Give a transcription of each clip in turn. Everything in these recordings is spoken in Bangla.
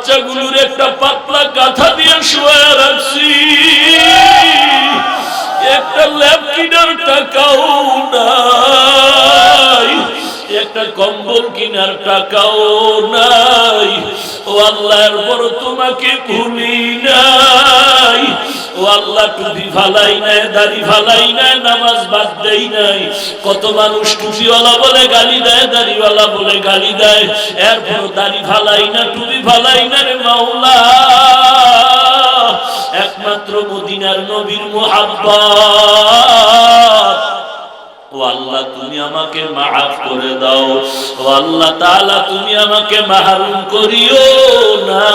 বাচ্চাগুলোর একটা পাতলা কাঁথা দিয়ে শুয়ে রাখছি, একটা ল্যাপ কিনার টাকাও নাই, একটা কম্বল কিনার টাকাও নাই। ও আল্লাহর বড় তোমাকে ভুলি নাই। ও আল্লাহ, টুপি ফালাই নাই, দাড়ি ফালাই নাই, নামাজ বাদ দেই নাই। কত মানুষ টুপিওয়ালা বলে গালি দেয়, দাড়িওয়ালা বলে গালি দেয়, এরপর দাড়ি ফালাই না, টুপি ফালাই না রে মাওলা। একমাত্র মদিনার নবীর মুহাব্বত। ও আল্লাহ, তুমি আমাকে মাফ করে দাও। ও আল্লাহ তাআলা, তুমি আমাকে মাহরুম করিও না।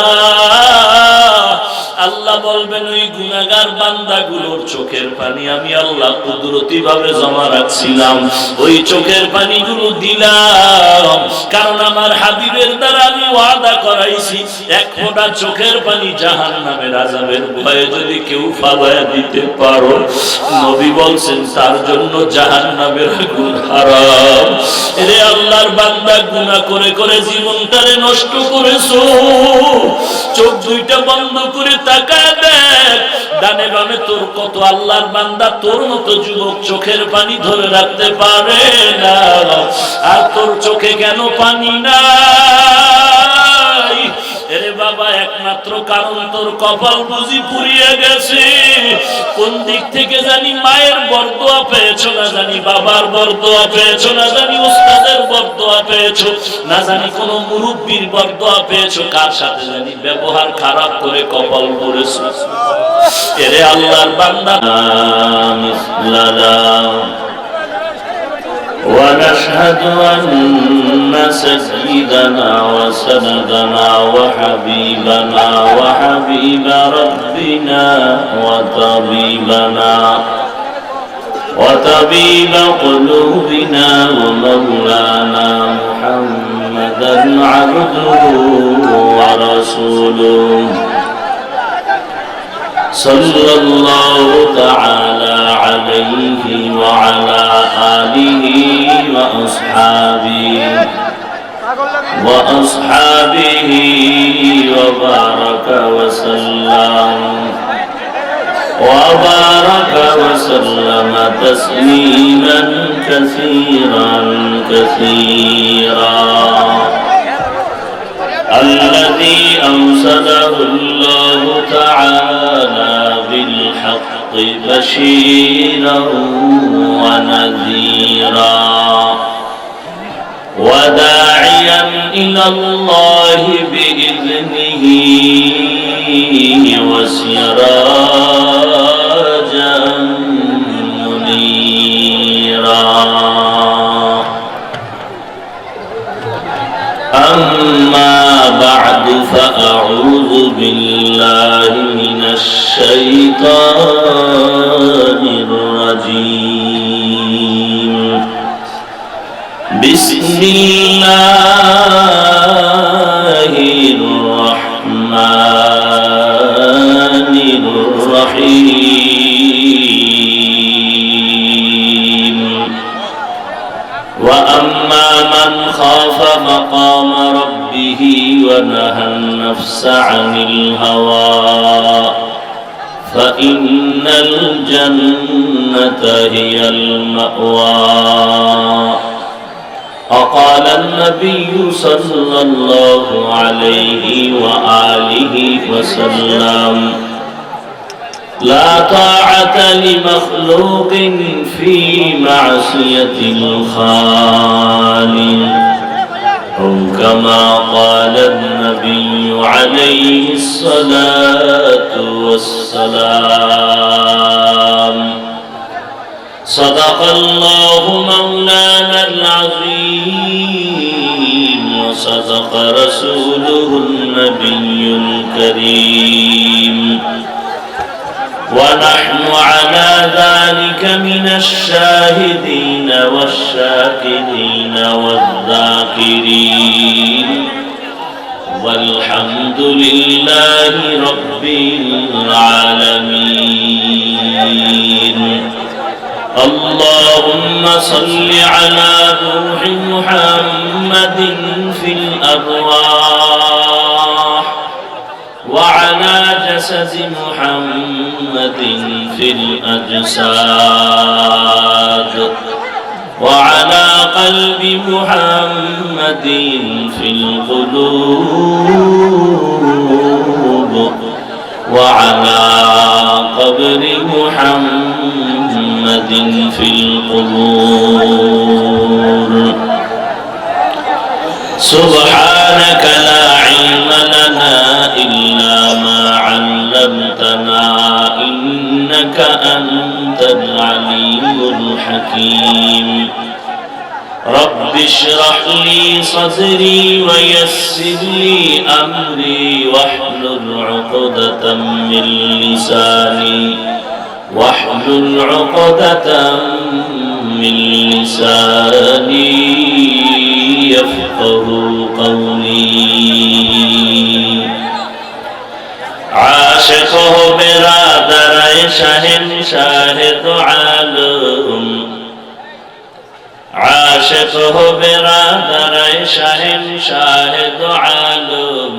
আল্লাহ বলবেন, ওই গুনাহগার বান্দাগুলোর চোখের পানি আমি আল্লাহ কুদরতি ভাবে জমা রাখছিলাম, ওই চোখের পানিগুলো দিলাম, কারণ আমার হাবিবের দ্বারা আমি ওয়াদা করাইছি, এক ফোঁটা চোখের পানি জাহান্নামের আযাবের ভয়ে যদি কেউ ফালায়া দিতে পারো, নবী বলছেন তার জন্য জাহান্নামের আগুন হারাম। এরে আল্লাহর বান্দা, গুনাহ করে করে জীবনটারে নষ্ট করেছো, চোখ দুইটা বন্ধ করে তাকায় দেখ, ডানে বামে তোর কত আল্লাহর বান্দা তোর মতো যুবক চোখের পানি ধরে রাখতে পারে না, আর তোর চোখে কেন পানি নাই? এরে বাবা, একমাত্র কারণ তোর কপাল বুঝি পুড়িয়ে গেছে। কোন দিক থেকে জানি মায়ের বরদোয়া পেয়েছো, না জানি বাবার বরদোয়া পেয়েছো, না জানি উস্তাদের বরদোয়া পেয়েছো, না জানি কোন মুরব্বির বরদোয়া পেয়েছো, কার সাথে জানি ব্যবহার খারাপ করে কপাল পুড়েছো। এরে আল্লাহর বান্দা, ونشهد أن سيدنا وسندنا وحبيبنا وحبيب ربنا وطبيب قلوبنا ومولانا محمدا عبده ورسوله صلى الله تعالى عليه وعلى آله وأصحابه وبارك وسلم تسليما كثيرا الذي أرسله الله تعالى بالحق بشيرا ونذيرا وداعيا إلى الله بإذنه وسراجا منيرا. أما بعد، فأعوذ بالله من الشيطان الرجيم. بسم الله الرحمن الرحيم. وأما من خاف مقام ربه ونهى النفس عن الهوى فإن الجنة هي المأوى. وقال النبي صلى الله عليه وآله وسلم: لا طاعة لمخلوق في معصية الخالق، أو كما قال النبي عليه الصلاة والسلام. صدق الله مولانا العظيم، وصدق رسوله النبي الكريم، ونحن على ذلك من الشاهدين والشاكرين والذاكرين، والحمد لله رب العالمين. اللهم صل على روح محمد في الأرواح جسد محمد في الأجساد وعلى قلب محمد في القلوب وعلى قبر محمد في القبور سبحانك لا علم لنا إلا ما علمتنا إنك أنت العليم الحكيم رب اشرح لي صدري ويسر لي أمري واحلل عقدة من لساني يفقهوا قولي عاشق ہو برادر شہنشاہ دو عالم عاشق ہو برادر شہنشاہ دو عالم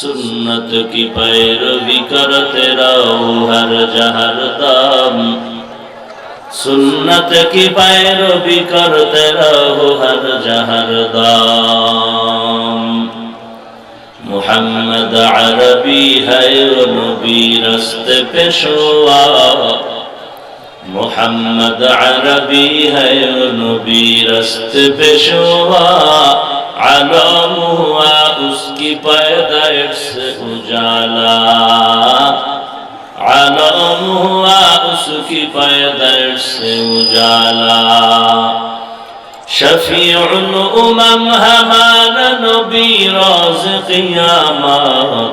سنت کی پیروی کرتے رہو ہر جہر دم سنت کی پیروی کرتے رہو ہر جہر دم محمد عربی ہے نبی رستے پیشوا محمد عربی ہے نبی رستے پیشوا علم ہوا اس کی پیدائش سے اجالا علم ہوا اس کی پیدائش سے اجالا شفیع الامم ہمارا نبی روز قیامت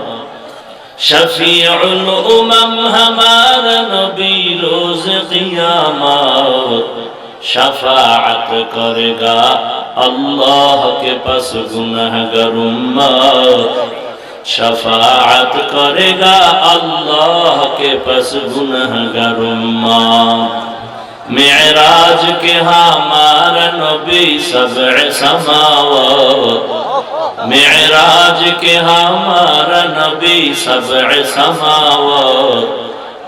شفیع الامم ہمارا نبی روز قیامت شفاعت کرے گا اللہ کے پاس گنہگار امت شفاعت کرے گا اللہ کے پاس گنہگار امت معراج کے ہمارا نبی سبع سماوات معراج کے ہمارا نبی سبع سماوات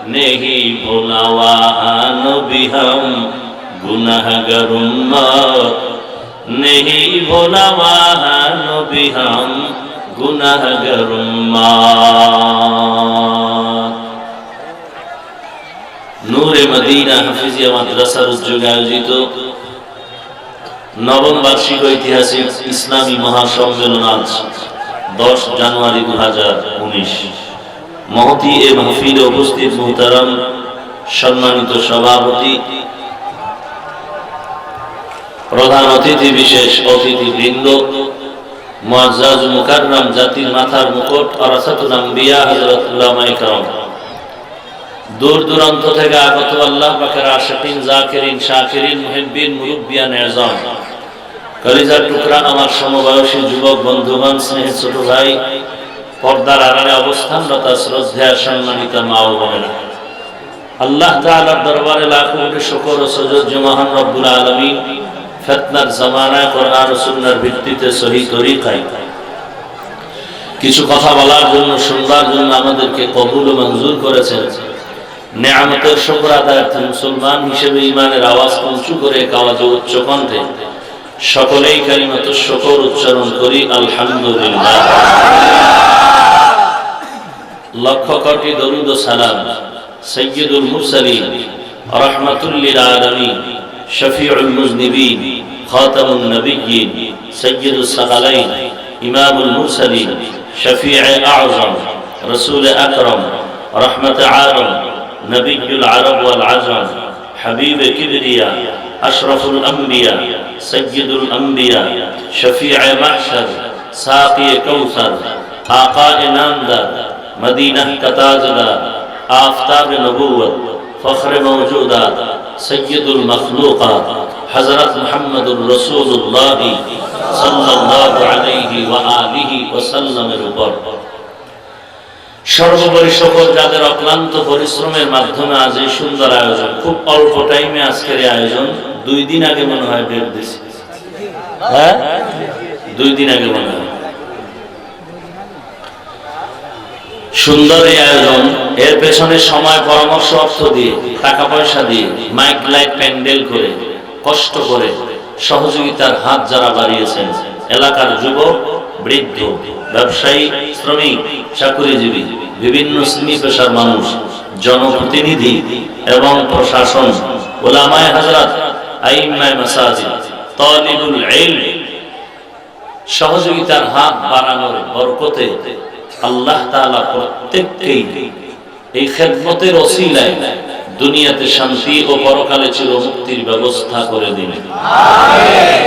نہیں بھولا وہاں نبی ہم گنہگار امت نہیں بھولا وہاں نبی ہم گنہگار امت নূরে মদিনা হাফিজিয়া মাদ্রাসার উদ্যোগে আয়োজিত নবম বার্ষিক ঐতিহাসিক ইসলামী মহাসম্মেলন আজ 10 জানুয়ারি 2019 মহতি এ মাহফিলে উপস্থিত মুহতারাম সম্মানিত সভাপতি প্রধান অতিথি বিশেষ অতিথিবৃন্দ মুআজ্জাজ মুকাররম জাতির মাথার মুকুট ওয়ারাসাতুল আম্বিয়া হযরত উলামায়ে কেরাম দূর দূরান্ত থেকে আগত আল্লাহ পাকের আশিকিন জাকিরিন শাকিরিন মুহিব্বিন মুরব্বিয়ান আযম কলিজার টুকরা আমার সমবয়সী যুবক বন্ধুগণ স্নেহের ছোট ভাই পর্দার আড়ালে অবস্থানরত শ্রদ্ধেয় সম্মানিত মা ও বোনেরা আল্লাহ তাআলার দরবারে লাখো কোটি শুকর ও সুজুদ যে মহান রব্বুল আলামিন ফিতনার জামানায় কোরআন ও সুন্নাহর ভিত্তিতে সহিহ তরিকায় কিছু কথা বলার জন্য শুনবার জন্য আমাদেরকে কবুল ও মঞ্জুর করেছেন নেয়ামতের শুকর আদায়ার্থে মুসলমান হিসেবে ঈমানের আওয়াজ উঁচু করে আওয়াজে উচ্চ কণ্ঠে সকলেই কালিমাতুশ শুকর উচ্চারণ করি আলহামদুলিল্লাহ লক্ষ কোটি দরুদ ও সালাম সাইয়্যিদুল মুরসালিন রাহমাতুল লিল আলামিন শফিউল মুজনিবিন খাতামুন নবিয়্যিন সাইয়্যিদুস সাকালাইন ইমামুল মুরসালিন শফিউ আযম রাসূল আকরাম রহমত আলম নবিয়ুল আরব ওয়াল আজম হাবিব কিবরিয়া আশরাফুল আম্বিয়া সাইয়্যিদুল আম্বিয়া শফিউ মাহশর সাকি কাউসার আকা নামদার মদিনা का ताजदार आफताब नबूवत फख्र मौजूदात सय्यदुल मखलूकात हजरत मुहम्मदुर रसूलुल्लाह सल्लल्लाहु अलैहि व आलिहि ওয়াসাল্লামের উপর সর্বোপরি সকল যাদের অক্লান্ত পরিশ্রমের মাধ্যমে আজ এই সুন্দর আয়োজন খুব অল্প টাইমে আজকের এই আয়োজন 2 দিন আগে মনে হয় ডেট দিছি হ্যাঁ 2 দিন আগে মনে হয় সুন্দর এই আয়োজন, এর পেছনে সময়, পরামর্শ, অর্থ দিয়ে, টাকা পয়সা দিয়ে, মাইক লাইট প্যান্ডেল করে, কষ্ট করে সহযোগিতার হাত যারা বাড়িয়েছেন, এলাকার যুবক, বৃদ্ধ, ব্যবসায়ী, শ্রমিক, চাকুরিজীবী, বিভিন্ন শ্রেণী পেশার মানুষ, জনপ্রতিনিধি এবং প্রশাসন, উলামায়ে হযরত, আইম্মায়ে মাসাজিদ, তালিবুল ইলম, সহযোগিতার হাত বাড়ানোর বরকতে আল্লাহ তাআলা প্রত্যেককেই এই খেদমতের ওসিলায় দুনিয়াতে শান্তি ও পরকালে চিরমুক্তির ব্যবস্থা করে দিবেন। আমিন।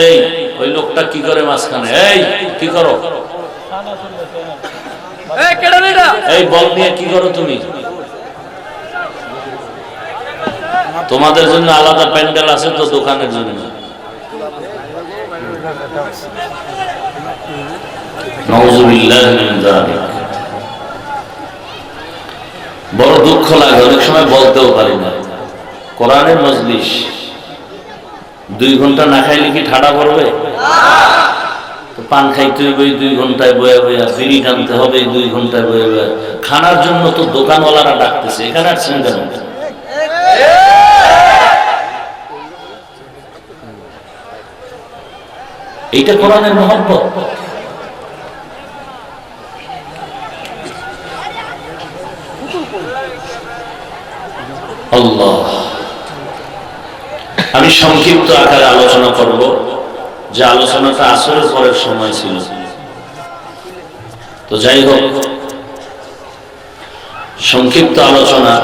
এই ওই লোকটা কি করে মাঝখানে? এই কি করো? এই বল নিয়ে কি করো তুমি? তোমাদের জন্য আলাদা প্যান্ডেল আছে তো দোকানের জন্য? নাউযুবিল্লাহি মিন যালিক। বড় দুঃখ লাগে, অনেক সময় বলতেও পারি না। কোরআনের মজলিস 2 ঘন্টা না খাইলে কি ঠাডা পড়বে? তো পান খাইতে হইবে 2 ঘন্টায় বয়ে বয়ে, বিড়ি টানতে হবে 2 ঘন্টায় বয়ে বয়ে। খানার জন্য তো দোকানওয়ালারা ডাকতেছে, এখানে আসছেন কেন? এইটা কোরআনের মহব্বত। আল্লাহ, আমি সংক্ষিপ্ত আকারে আলোচনা করব, যে আলোচনাটা আসরের পরের সময় ছিল। তো যাই হোক, সংক্ষিপ্ত আলোচনা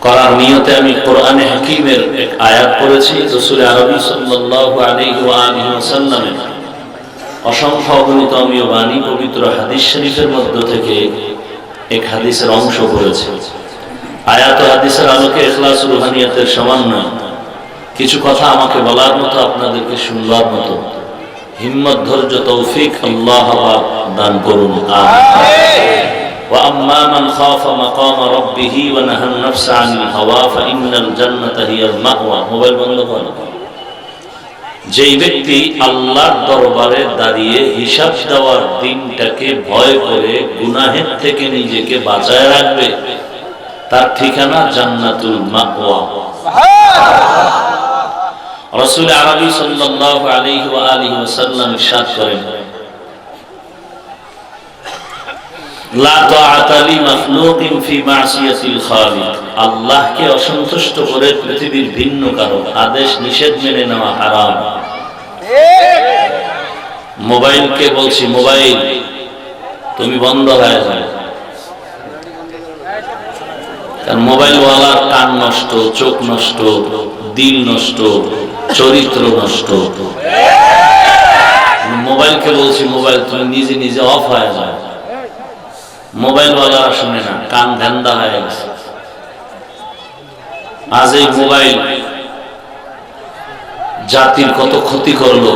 করার নিয়তে আমি কোরআনে হাকিমের এক আয়াত পড়েছি। রাসূল আরবি সাল্লাল্লাহু আলাইহি ওয়া আলিহি ওয়াসাল্লামের অসংখ্য অগণিত অমীয় বাণী, পবিত্র হাদিস শরীফের মধ্য থেকে এক হাদিসের অংশ পড়েছি। আয়াত ও হাদিসের আলোকে ইখলাস রুহানিয়াতের সমন্বয় কিছু কথা আমাকে বলার মতো, আপনাদেরকে শুনবার মতো হিম্মত, ধৈর্য, তৌফিক আল্লাহ দান করুন। আমিন। ওয়া আম্মা মান খাফা মাকাম রাব্বিহি ওয়া নাহান নাফসা আনিল হাওয়া ফাইন্নাল জান্নাতা হিয়াল মাওয়া। মোবাইল বন্ধ করুন। যেই ব্যক্তি আল্লাহর দরবারে দাঁড়িয়ে হিসাব দেওয়ার দিনটাকে ভয় করে গুনাহের থেকে নিজেকে বাঁচায় রাখবে, তার ঠিকানা জান্নাতুল মাওয়া। রাসূল আরবি সাল্লাল্লাহু আলাইহি ওয়া আলিহি ওয়াসাল্লাম ইরশাদ করেন, লা তাআতা লি মাখলুকিন ফি মাসিয়াতিল খালিক। আল্লাহকে অসন্তুষ্ট করে পৃথিবীর ভিন্ন কারো আদেশ নিষেধ মেনে নেওয়া হারাম। মোবাইলকে বলছি, মোবাইল তুমি বন্ধ হয়ে যাও, কারণ মোবাইলওয়ালার কান নষ্ট, চোখ নষ্ট, দিল নষ্ট, চরিত্র নষ্ট। মোবাইলকে বলছি, মোবাইল তুমি নিজে নিজে অফ হয়ে যাও। মোবাইলওয়ালারা শুনে না, কান ধান্দা হয়ে গেছে। আজ এই মোবাইল জাতির কত ক্ষতি করলো।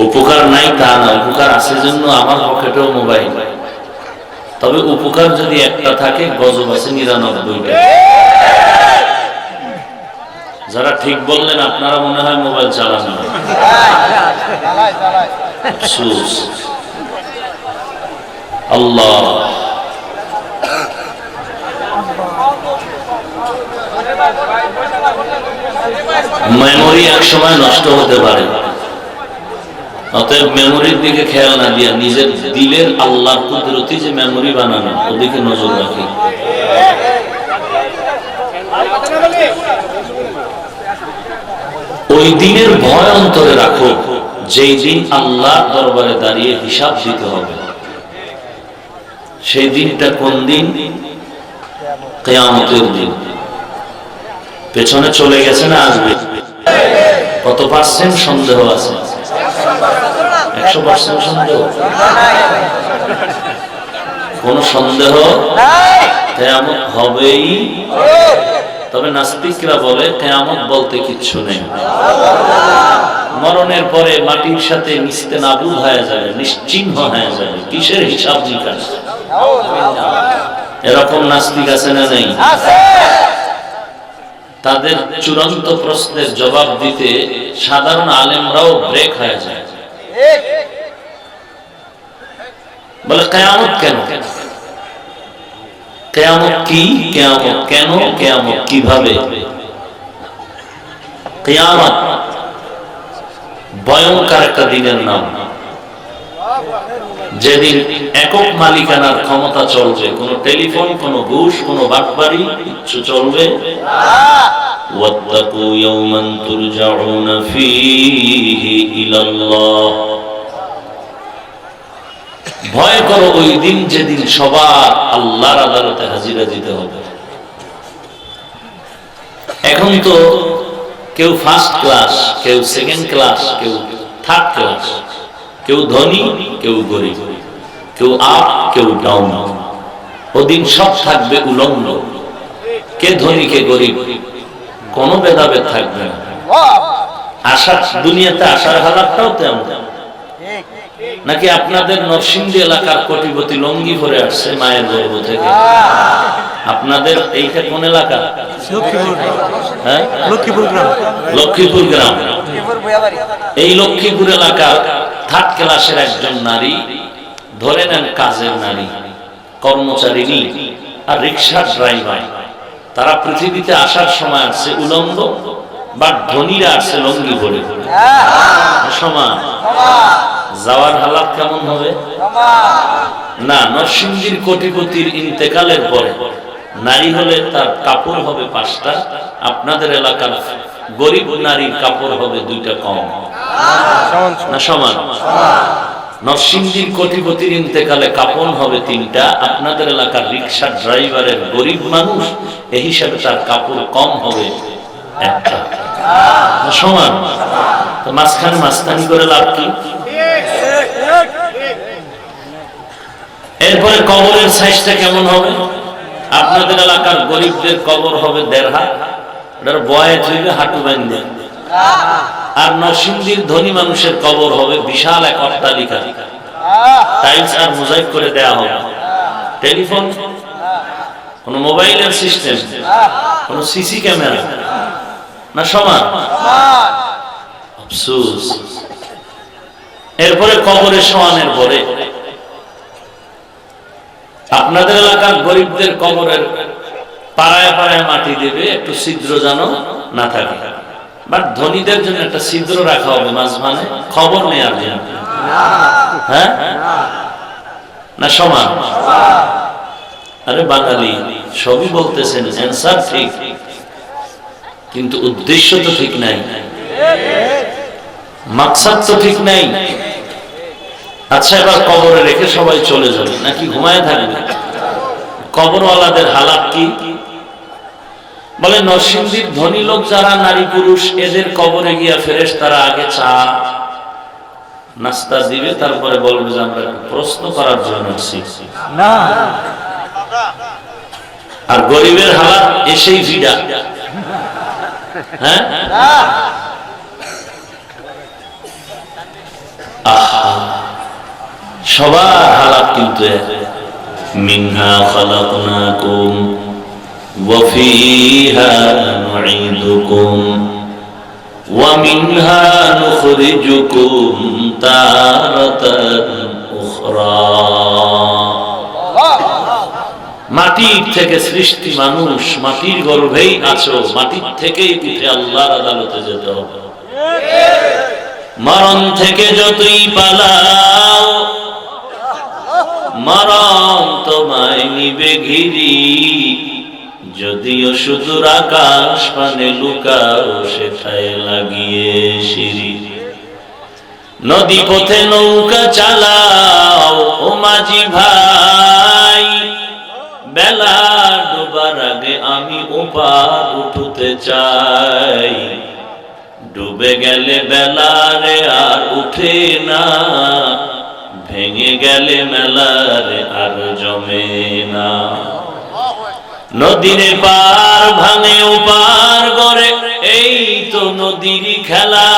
উপকার নাই তা না, উপকার আছে জন্য আমার পকেটেও মোবাইল। তবে উপকার যদি একটা থাকে, গজব আছে 99টা। যারা ঠিক বললেন আপনারা মনে হয় মোবাইল চালান না। আফসোস। আল্লাহ, মেমোরি এক সময় নষ্ট হতে পারে, অতএব মেমোরির দিকে খেয়াল না দিয়া নিজের দিলের আল্লাহর কুদরতি যে মেমোরি বানানো, ওদিকে নজর রাখি। ওই দিনের ভয় অন্তরে রাখো, যেই দিন আল্লাহর দরবারে দাঁড়িয়ে হিসাব দিতে হবে। সেই দিনটা কোন দিন? কিয়ামতের দিন। পেছনে চলে গেছে না আসবে? কত পার্সেন্ট সন্দেহ আছে? 100% সন্দেহ? কোন সন্দেহ? কিয়ামত হবেই। তবে নাস্তিকরা বলে কিয়ামত বলতে কিচ্ছু নেই, মরণের পরে মাটির সাথে মিশতে নাবুদ হয়ে যাবে, নিশ্চিহ্ন হয়ে যাবে, কিসের হিসাব নিকাশ? এরকম নাস্তিক আছে না নেই? তাদের চূড়ান্ত প্রশ্নের জবাব দিতে সাধারণ আলেমরাও ব্রেক হয়ে যায়। বলে কিয়ামত কেন? কিয়ামত কি? কিয়ামত কেন? কিয়ামত কিভাবে? কিয়ামত ভয়ঙ্কর একটা দিনের নাম, যেদিন একক মালিকানার ক্ষমতা চলবে, কোন টেলিফোন, কোন ঘুষ, কোন বাটপারি কিছু চলবে ওয়াত্তাকু ইয়াওমান তুরজাউনা ফীহি ইলাল্লাহ, ভয় করো ওই দিন যেদিন সবার আল্লাহর আদালতে হাজিরা দিতে হবে। এখন তো কেউ ফার্স্ট ক্লাস, কেউ সেকেন্ড ক্লাস, কেউ থার্ড ক্লাস, কেউ ধনী, কেউ গরিব, কেউ আপ, কেউ ডাউন। ওদিন সব থাকবে উলঙ্গ, কে ধনী কে গরিব, কোনো ভেদাভেদ থাকবে না। আসার দুনিয়াতে আসার হালাতটাও তেমন নাকি? আপনাদের নরসিংদী এলাকার কোটিপতি লঙ্গি পরে আসছে মায়ের গর্ভ থেকে। আপনাদের এইটা কোন এলাকা? হ্যাঁ, লক্ষ্মীপুর গ্রাম। লক্ষ্মীপুর গ্রাম। এই লক্ষ্মীপুর এলাকার থার্ড ক্লাসের একজন নারী, ধরে নেন কাজের নারী, কর্মচারিণী আর রিক্সার ড্রাইভার, তারা পৃথিবীতে আসার সময় আসছে উলঙ্গ, বা ধনীরা আসছে লঙ্গি পরে। সমান যাওয়ার হালাত কেমন হবে? না, নরসিংদীর কোটিপতির ইন্তেকালের পরে নারী হলে তার কাপড় হবে 5টা, আপনাদের এলাকার গরিব নারীর কাপড় হবে 2টা কম, না সমান? নরসিংদীর কোটিপতির ইন্তেকালে কাপড় হবে 3টা, আপনাদের এলাকার রিক্সা ড্রাইভারের গরিব মানুষ এই হিসাবে তার কাপড় কম হবে 1টা, সমান? তো মাঝখানে মাস্তানি করে লাভ কি? এরপরে কবরের সাইজটা কেমন হবে? আপনাদের এলাকার গরিবদের কবর হবে 1.5 হাত, এটার বয়ে হইবে হাঁটু বাইন্ধে। আর নরসিংদীর ধনী মানুষের কবর হবে বিশাল এক অট্টালিকা, টাইলস আর মোজাইক করে দেয়া হবে। টেলিফোন, কোন মোবাইলের সিস্টেম, কোন সিসি ক্যামেরা, না সমান? আফসোস। এরপরে কবরে শোয়ানোর পরে আপনাদের এলাকার গরিবদের কবরের পাড়ায় পাড়ায় মাটি দেবে, একটু ছিদ্র যেন না থাকে, বাট ধনীদের জন্য একটা ছিদ্র রাখা হবে মাঝখানে, খবর নেয়ার জন্য। হ্যাঁ, না সমান? আরে বাঙালি সবই বলতেছেন, অ্যান্সার ঠিক, কিন্তু উদ্দেশ্য তো ঠিক নাই, মাকসাদ তো ঠিক নাই। আচ্ছা, এবার কবরে রেখে সবাই চলে যাবে নাকি ঘুমায় থাকবে? কবরওয়ালাদের হালাত কি? বলে নরসিংদীর ধনী লোক যারা নারী পুরুষ, এদের কবরে গিয়া ফেরেশতারা আগে চা নাস্তা দিবে, তারপরে বলবে যে আমরা প্রশ্ন করার জন্য আসছি। আর গরিবের হালাত এসেই ভিড়া। হ্যাঁ, সবার হালাত কিন্তু মিনহা খালাকনাকুম ওয়া ফিহা নুঈদুকুম ওয়া মিনহা নুখরিজুকুম তারাতান উখরা। মাটির থেকে সৃষ্টি মানুষ, মাটির গর্ভেই আছো, মাটির থেকেই উঠে আল্লাহর আদালতে যেতে হবে। মরণ থেকে যতই পালাও, মরণ তোমায় নিবে ঘিরি, যদিও সুদূর আকাশ পানে লুকাও, সেটায় লাগিয়ে সিঁড়ি। নদী পথে নৌকা চালাও ও মাঝি ভাই, বেলা ডোবার আগে আমি ওপার উঠতে চাই। ডুবে গেলে বেলারে আর উঠে না, ভেঙে গেলে মেলারে আর জমে না। নদীর পার ভাঙে ওপার গড়ে, এই তো নদীর খেলা।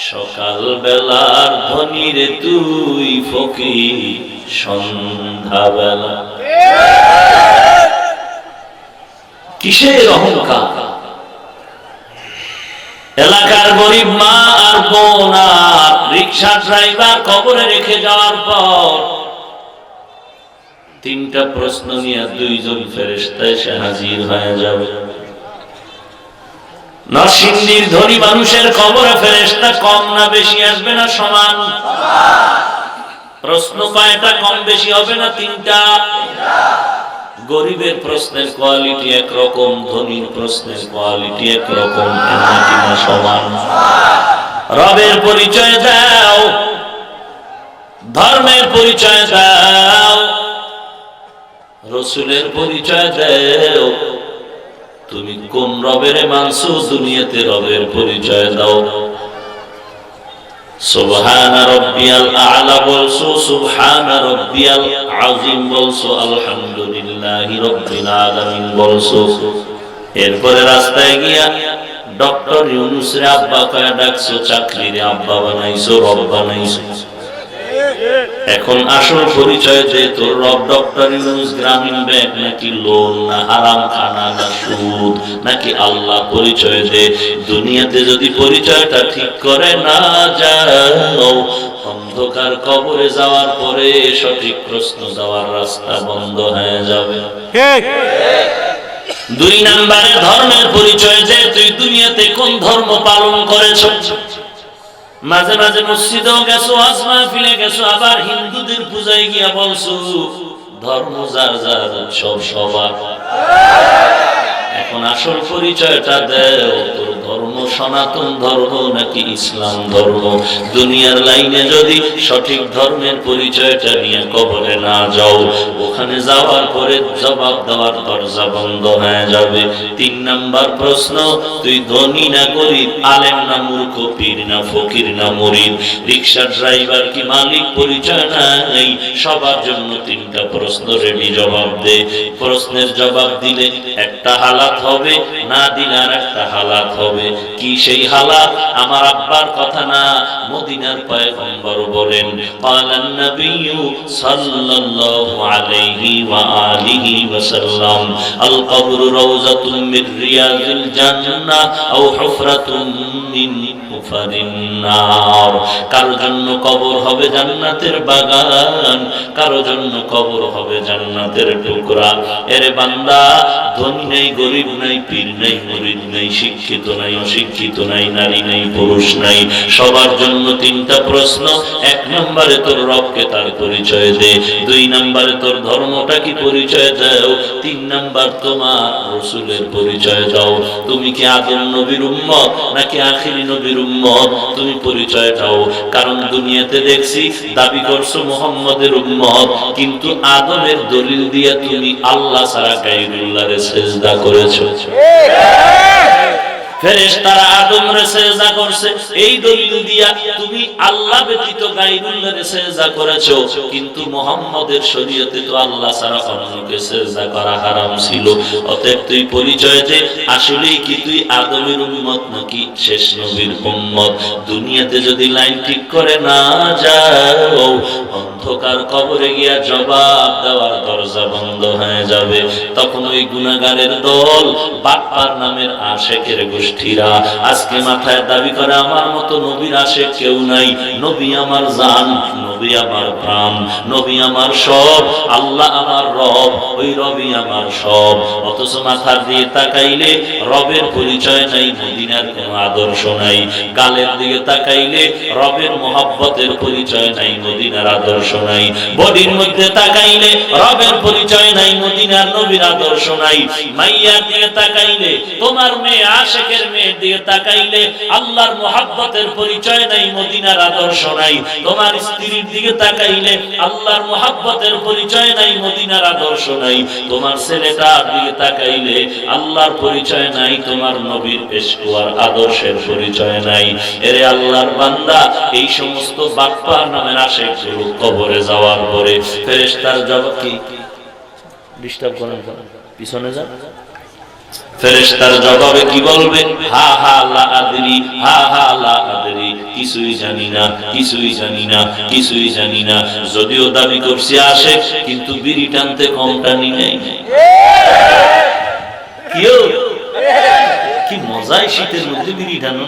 সকাল বেলার ধনীরে তুই ফকির, সন্ধ্যা বেলা কিসের অহংকার? এলাকার গরিব মা আর বোন আর রিক্সা রিকশা ড্রাইভার কবরে রেখে যাওয়ার পর তিনটা প্রশ্ন নিয়ে দুইজন ফেরেশতা এসে হাজির হয়ে যাবে। নরসিংদীর ধনী মানুষের কবরে ফেরেশতা কম না বেশি আসবে না সমান? প্রশ্ন কয়টা কম বেশি হবে না? তিনটা। গরিবের প্রশ্নের কোয়ালিটি একরকম, ধনীর প্রশ্নের কোয়ালিটি একরকম, নাকি না সমান? রবের পরিচয় দাও, ধর্মের পরিচয় দাও, রসুলের পরিচয় দাও। তুমি কোন রবের মানছো? দুনিয়াতে রবের পরিচয় দাও। সুবহানা রাব্বিয়াল আ'লা বলছো, সুবহানা রাব্বিয়াল আযীম বলছো, আলহামদুলিল্লাহি রাব্বিল আলামিন বলছো। এরপরে রাস্তায় গিয়া ডক্টর ইউনূসের আব্বা কয়া ডাকছো, চাকরিরে আব্বা বানাইছো, রব বানাইছো। এখন আসল পরিচয় যে তোর রব ডক্টর ইউনূস গ্রামীণ ব্যাংক নাকি লোন, না হারাম খানা, না সুদ, নাকি আল্লাহ পরিচয় যে। দুনিয়াতে যদি পরিচয়টা ঠিক করে না যাও, অন্ধকার কবরে যাওয়ার পরে সঠিক প্রশ্ন দেওয়ার রাস্তা বন্ধ হয়ে যাবে। দুই নম্বরে ধর্মের পরিচয় যে তুই দুনিয়াতে কোন ধর্ম পালন করেছ। মাঝে মাঝে মসজিদেও গেছো, ওয়াজ মাহফিলে গেছো, আবার হিন্দুদের পূজায় গিয়া বলছো ধর্ম যার যার, উৎসব সবার। এখন আসল পরিচয়টা দেও, তোর ধর্ম সনাতন ধর্ম নাকি ইসলাম ধর্ম। দুনিয়ার লাইনে যদি সঠিক ধর্মের পরিচয়টা নিয়ে কবরে না যাও, ওখানে যাওয়ার পরে জবাব দেওয়ার দরজা বন্ধ হয়ে যাবে। তিন নাম্বার প্রশ্ন, তুই ধনী না গরিব, আলেম না মূর্খ, পীর না ফকির না মুরিদ, রিকশা ড্রাইভার কি মালিক, পরিচয় নাই। সবার জন্য তিনটা প্রশ্ন রেডি, জবাব দে। প্রশ্নের জবাব দিলে একটা হালাত হবে, না দিলে আর একটা হালাত হবে। কি সেই হালাত? আমার আব্বার কথা না, মদিনার পয়গম্বর বলেন, ক্বালান নবিয়্যু সাল্লাল্লাহু আলাইহি ওয়া আলিহি ওয়াসাল্লাম, আল কবরু রাওযাতুম মির রিয়াজিল জান্নাহ আও হুফরাতুম মিন হুফারিন নার। কারো জন্য কবর হবে জান্নাতের বাগান, কারো জন্য কবর হবে জান্নাতের টুকরা। এর বান্দা, ধনী নাই, গরিব নাই, পীর নাই, মুরিদ নাই, শিক্ষিত নাই, অশিক্ষিত নাই, নারী নাই, পুরুষ নাই, সবার জন্য তিনটা প্রশ্ন। এক নম্বরে তোর রবকে তার পরিচয় দে, দুই নম্বরে তোর ধর্মটা কি পরিচয় দাও, তিন নম্বর তোমার রাসূলের পরিচয় দাও। তুমি কি আদম নবীর উম্মত নাকি আখিরি নবীর উম্মত, তুমি পরিচয় দাও। কারণ দুনিয়াতে দেখছি দাবি করছো মুহাম্মদের উম্মত, কিন্তু আদমের দলিল দিয়ে তুমি আল্লাহ ছাড়া গায়রুল্লাহরে সিজদা করেছো। ফেরেশতারা আদমরে সিজদা করছে, এই দলিল দিয়া তুমি আল্লাহ ব্যতীত গায়রুল্লাহরে সিজদা করেছো। কিন্তু মুহাম্মদের শরীয়তে তো আল্লাহ ছাড়া অন্যকে সিজদা করা হারাম ছিল। অতএব তুই পরিচয় দে, আসলেই কি তুই আদমের উম্মত নাকি শেষ নবীর উম্মত। দুনিয়াতে যদি লাইন ঠিক করে না যাও, অন্ধকার কবরে গিয়া জবাব দেওয়ার দরজা বন্ধ হয়ে যাবে। তখন ওই গুনাহগারের দল, বাটপার নামের আশেকের গোষ্ঠীরা আজকে মাথায় দাবি করে আমার মতো নবীর আশেক কেউ নাই, নবী আমার জান, নবী আমার প্রাণ, নবী আমার সব, আল্লাহ আমার রব, ওই রবই আমার সব। অথচ মাথার দিয়ে তাকাইলে রবের পরিচয় নাই, মদিনার কোনো আদর্শ নাই। গালের দিকে তাকাইলে রবের মহব্বতের পরিচয় নাই, মদিনার আদর্শ নাই। বডির মধ্যে তাকাইলে রবের পরিচয় নাই, মদিনার নবীর আদর্শ নাই। মাইয়ার দিকে তাকাইলে, তোমার মেয়ে আশেকের মেয়ের দিকে তাকাইলে আল্লাহর মহব্বতের পরিচয় নাই, মদিনার আদর্শ নাই। তোমার স্ত্রীর দিকে তাকাইলে আল্লাহর মহব্বতের পরিচয় নাই, মদিনার আদর্শ নাই। তোমার ছেলেটার দিকে তাকাইলে আল্লাহর পরিচয় নাই, তোমার নবীর পেশওয়ার আদর্শের পরিচয় নাই। এরে আল্লাহর বান্দা, এই সমস্ত বাটপার নামের আশেকগুলো কবরে যাওয়ার পরে ফেরেশতার জবাব কি? ডিস্টার্ব করেন, পিছনে যান। ফেরেশতার জবাবে কি বলবে? হা হা লা আদরি, হা হা লা আদরি, কিছুই জানি না, কিছুই জানি না, কিছুই জানি না। যদিও দাবি করছি আশেক, কিন্তু বিড়ি টানতে কম টানি নাই। কি মজাই শীতের মধ্যে বিড়ি টানো।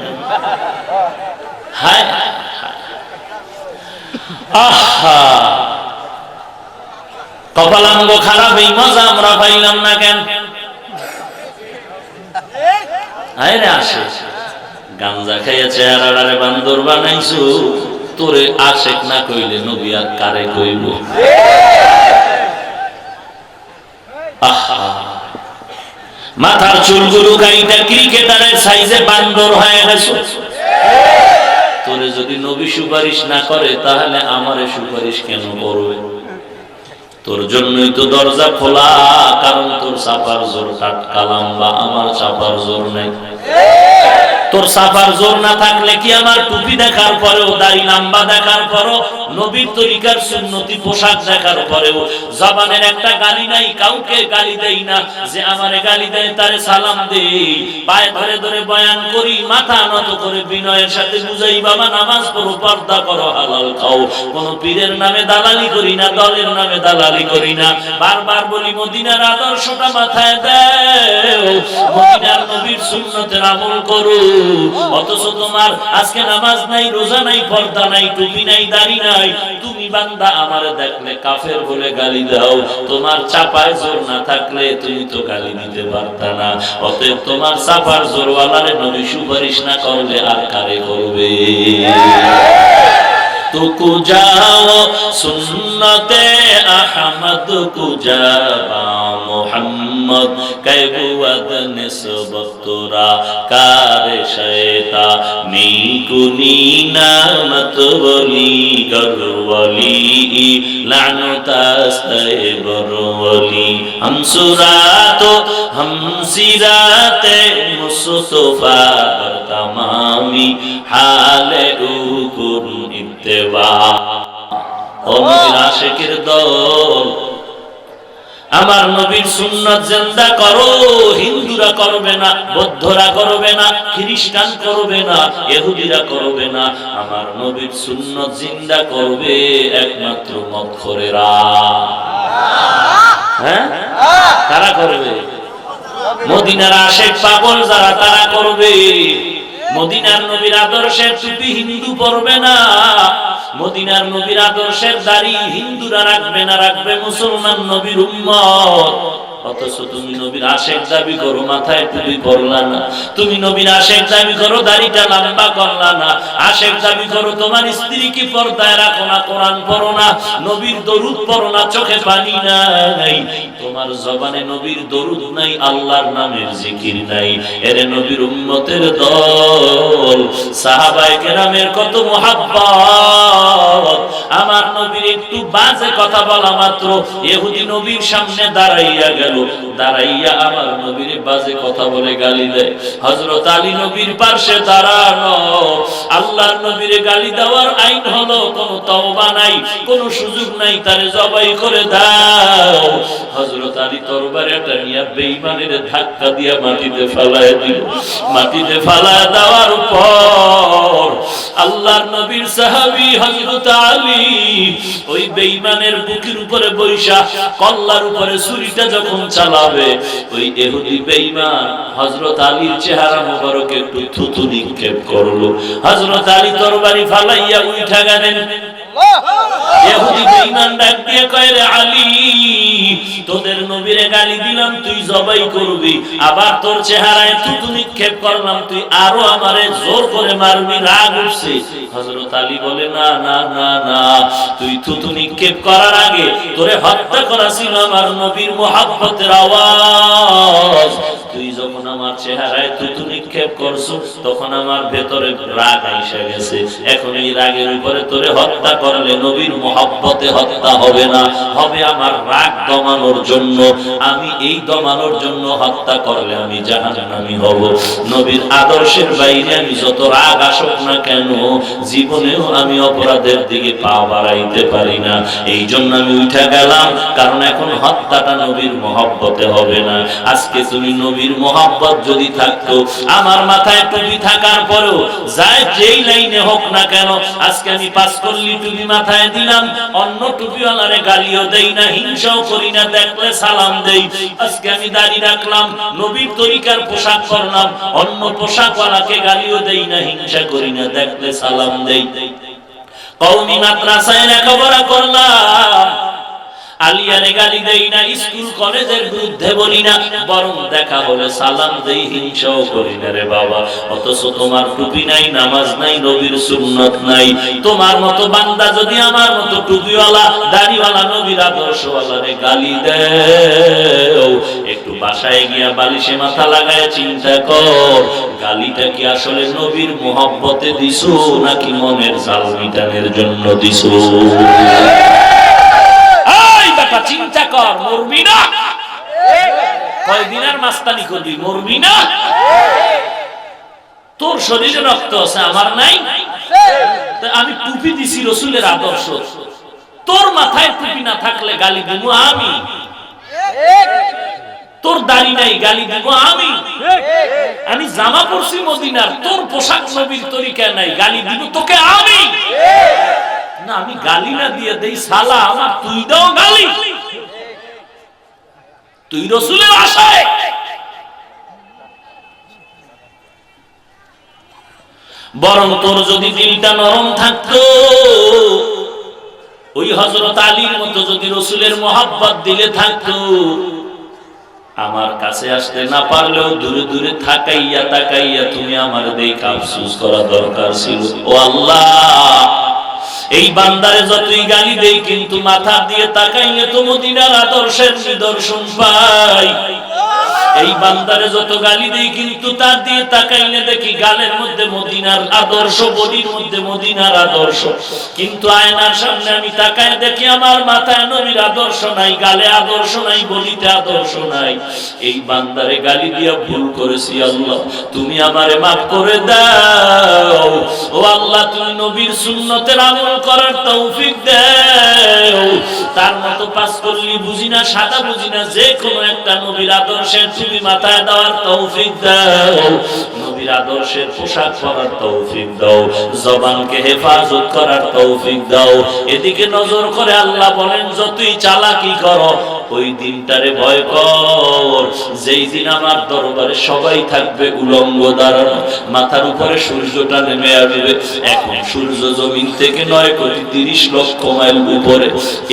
হায় আহা, কপালাঙ্গ খারাপ, এই মজা আমরা পাইলাম না কেন? আরে আসে গাঞ্জা খাইয়া চেহারারে বান্দর বানাইছো, তোরে আশেক না কইলে নবী আর কারে কইব? আহা, মাথার চুলগুলো গাইটা ক্রিকেটারের সাইজে বান্দর হয়ে গেছে। তোরে যদি নবী সুপারিশ না করে তাহলে আমারে সুপারিশ কেন করবে? তোর জন্যই তো দরজা খোলা, কারণ তোর চাপার জোর টাটকা লম্বা, আমার চাপার জোর নাই। তোর চাপার জোর না থাকলে কি আমার টুপি দেখার পরেও, দাড়ি লম্বা দেখার পরেও, নবীর তরিকার সুন্নতি পোশাক দেখার পরেও জবানের একটা গালি নাই? কাউকে গালি দেই না, যে আমারে গালি দেয় তারে সালাম দেই, পায়ে ধরে ধরে বয়ান করি, মাথা নত করে বিনয়ের সাথে বুঝাই, বাবা নামাজ পড়ো, পর্দা করো, হালাল খাও। কোন পীরের নামে দালালি করি না, দলের নামে দালালি করি না। বারবার বলি মদিনার আদর্শটা মাথায় দাও, মদিনার নবীর সুন্নতের আমল করো। অথচ তোমার আজকে নামাজ নাই, রোজা নাই, পর্দা নাই, টুপি নাই, দাড়ি নাই, তুমি বান্দা আমারে দেখলে কাফের বলে গালি দাও। তোমার চাপায় জোর না থাকলে তুমি তো গালি দিতে পারতা না। অতএব তোমার চাপার জোরওয়ালারে নবী সুপারিশ না করলে আর কারে করবে? तो कुजाओ सुन्नते अहमद कुजाबा मोहम्मद कैबुअद निस्बत तुरा कार शैता नीकुनी नामत वली गरवली लानतास्ते बरवली हम सुरातो हम सिराते मुस्तफा तमामी हाले उकुन इत्तेबा। ও নবীর আশিকের দল, আমার নবীর সুন্নাত জিন্দা করো। হিন্দুরা করবে না, বৌদ্ধরা করবে না, খ্রিস্টান করবে না, ইহুদিরা করবে না, আমার নবীর সুন্নাত জিন্দা করবে একমাত্র মদখোরেরা। হ্যাঁ, কারা করবে? মদিনার আশিক পাগল যারা, তারা করবে। মদিনার নবীর আদর্শের টুপি হিন্দু পরবে না, মদিনার নবীর আদর্শের দাড়ি হিন্দুরা রাখবে না, রাখবে মুসলমান নবীর উম্মত। অথচ তুমি নবীর আশিক দাবি করো, মাথায় টুপি পরলা না। তুমি নবীর আশিক দাবি করো, দাড়িটা লম্বা করলা না। আশিক দাবি করো, তোমার স্ত্রী কি পর্দায় রাখো না, কোরআন পড়ো না, নবীর দরুদ পড়ো না, চোখে পানি নাই, তোমার জবানে নবীর দরুদ নাই, আল্লাহর নামের জিকির নাই। এরে নবীর উম্মতের দল, সাহাবায়ে কেরামের কত মুহাব্বত। আমার নবীর একটু বাজে কথা বলা মাত্র ইহুদি নবীর সামনে দাঁড়াইয়া গেল, দাঁড়াইয়া আমার নবীর বাজে কথা বলে গালি দেয়। হযরত আলী নবীর পাশে দাঁড়ানো, আল্লাহর নবীর গালি দেওয়ার আইন হলো কোনো তওবা নাই, কোনো সুযোগ নাই, তারে জবাই করে দাও। হযরত আলী তরবারিটা নিয়ে বেঈমানের ধাক্কা দিয়ে মাটিতে ফেলায় দিল। মাটিতে ফেলায় দেওয়ার পর আল্লাহর নবীর সাহাবী হযরত আলী ওই বেঈমানের বুকের উপরে বৈশা কল্লার উপরে ছুরিটা যখন চালাবে, ওই ইহুদি বেঈমান হযরত আলীর চেহারা মোবারকে একটু থুতু নিক্ষেপ করলো। হযরত আলী তরবারি ফালাইয়া উঠা গেলেন। ইহুদি বেঈমান ডাক দিয়ে কয়, রে আলী, তোদের নবীরে গালি দিলাম, তুই জবাই করবি, আবার তোর চেহারায় থুতু নিক্ষেপ করলাম, তুই আরো আমারে জোর করে মারবি, রাগ উঠছে। হযরত আলী বলে, না না না না, তুই থুতু নিক্ষেপ করার আগে তোরে হত্যা করা ছিল আমার নবীর মুহাব্বতের আওয়াজ। তুই যখন আমার চেহারায় থুতু নিক্ষেপ করছো, তখন আমার ভেতরে রাগ এসে গেছে। এখন এই রাগের উপরে তোরে হত্যা করলে নবীর মুহাব্বতে হত্যা হবে না, হবে আমার রাগ দমানোর জন্য। আমি এই দমানোর জন্য হত্যা করলে আমি জাহান্নামী হব। নবীর আদর্শের বাইরে আমি যত রাগ আসুক না কেন, জীবনেও আমি অপরাধের দিকে পা বাড়াইতে পারি না। এই জন্য আমি উঠে গেলাম, কারণ এখন হত্যাটা নবীর মুহাব্বতে হবে না। আজকে তুমি নবীর মুহাব্বত যদি থাকতো, আমার মাথায় টুপি থাকার পরেও যায় যেই লাইনে হোক না কেন, আজকে আমি পাস করলি টুপি মাথায় দিলাম, অন্য টুপিওয়ালারে গালিও দেই না, হিংসাও করি না, দেখলে সালাম দেই। আজকে আমি দাড়ি রাখলাম, নবীর তরিকার পোশাক পরলাম, অন্য পোশাকওয়ালাকে গালিও দেই না, হিংসা করি না, দেখলে সালাম দেই। কওমি মাদ্রাসায় লেখাপড়া করলাম, আলিয়ারে গালি দেই না, স্কুল কলেজের বিরুদ্ধে বলি না, বরং দেখা হলে সালাম দেই, হিংসাও করি না রে বাবা। অথচ তোমার টুপি নাই, নামাজ নাই, নবীর সুন্নত নাই। তোমার মতো বান্দা যদি আমার মতো টুপিওয়ালা, দাড়িওয়ালা, নবীর আদর্শওয়ালারে গালি দেও, একটু বাসায় গিয়া বালিশে মাথা লাগায় চিন্তা কর, গালিটা কি আসলে নবীর মোহব্বতে দিছো নাকি মনের জাল মিটানোর জন্য দিছো? চিন্তা কর, মরবি না? কয়দিন আর মাস্তানি করবি, মরবি না? তোর শরীরে রক্ত আছে, আমার নাই। আমি টুপি দিছি রাসূলের আদর্শ, তোর মাথায় টুপি না থাকলে গালি দিব আমি। তোর দাড়ি নাই, গালি দিব আমি। আমি জামা পরছি মদিনার, তোর পোশাক নবীর তরিকা নাই, গালি দিব তোকে আমি। না, আমি গালি না দিয়ে দেই সালা, আমার তুই দাও গালি। তুই রাসূলের আশায়। বরং তোর যদি দিলটা নরম থাকতো, ওই হযরত আলীর মতো যদি রাসূলের মহব্বত দিলে থাকতো, আমার কাছে আসতে না পারলেও দূরে দূরে থাকাইয়া তাকাইয়া তুমি আমার দেখে আফসোস করা দরকার ছিল। ও আল্লাহ, এই বান্দারে যতই গালি দেই কিন্তু মাথা দিয়ে তাকাইলে তো মদিনার আদর্শের নিদর্শন পাই। এই বান্দারে যত গালি দেই কিন্তু তার দিয়ে তাকাইলে দেখি গালের মধ্যে মদিনার আদর্শ, বডির মধ্যে মদিনার আদর্শ। কিন্তু আয়নার সামনে আমি তাকায় দেখি আমার মাথায় নবীর আদর্শ নাই, গালে আদর্শ নাই, বডিতে আদর্শ নাই। এই বান্দারে গালি দিয়া ভুল করেছি, আল্লাহ তুমি আমারে মাফ করে দাও। ও আল্লাহ, তুমি নবীর সুন্নতের আমল করার তৌফিক দাও। তার মতো পাঁচ করলি বুঝি না, সাদা বুঝি না, যে কোনো একটা নবীর আদর্শের তুমি মাথায় দেওয়ার তৌফিক দাও। নবীর আদর্শের পোশাক পরার তৌফিক দাও, জবানকে হেফাজত করার তৌফিক দাও। এদিকে নজর করে আল্লাহ বলেন, যতই চালাকি করো ওই দিনটারে ভয় কর, যেই দিন আমার দরবারে সবাই থাকবে উলঙ্গ দাঁড়ানো, মাথার উপরে সূর্যটা নেমে আসবে। এখন সূর্য জমিন থেকে 9,30,00,000 মাইল উপরে,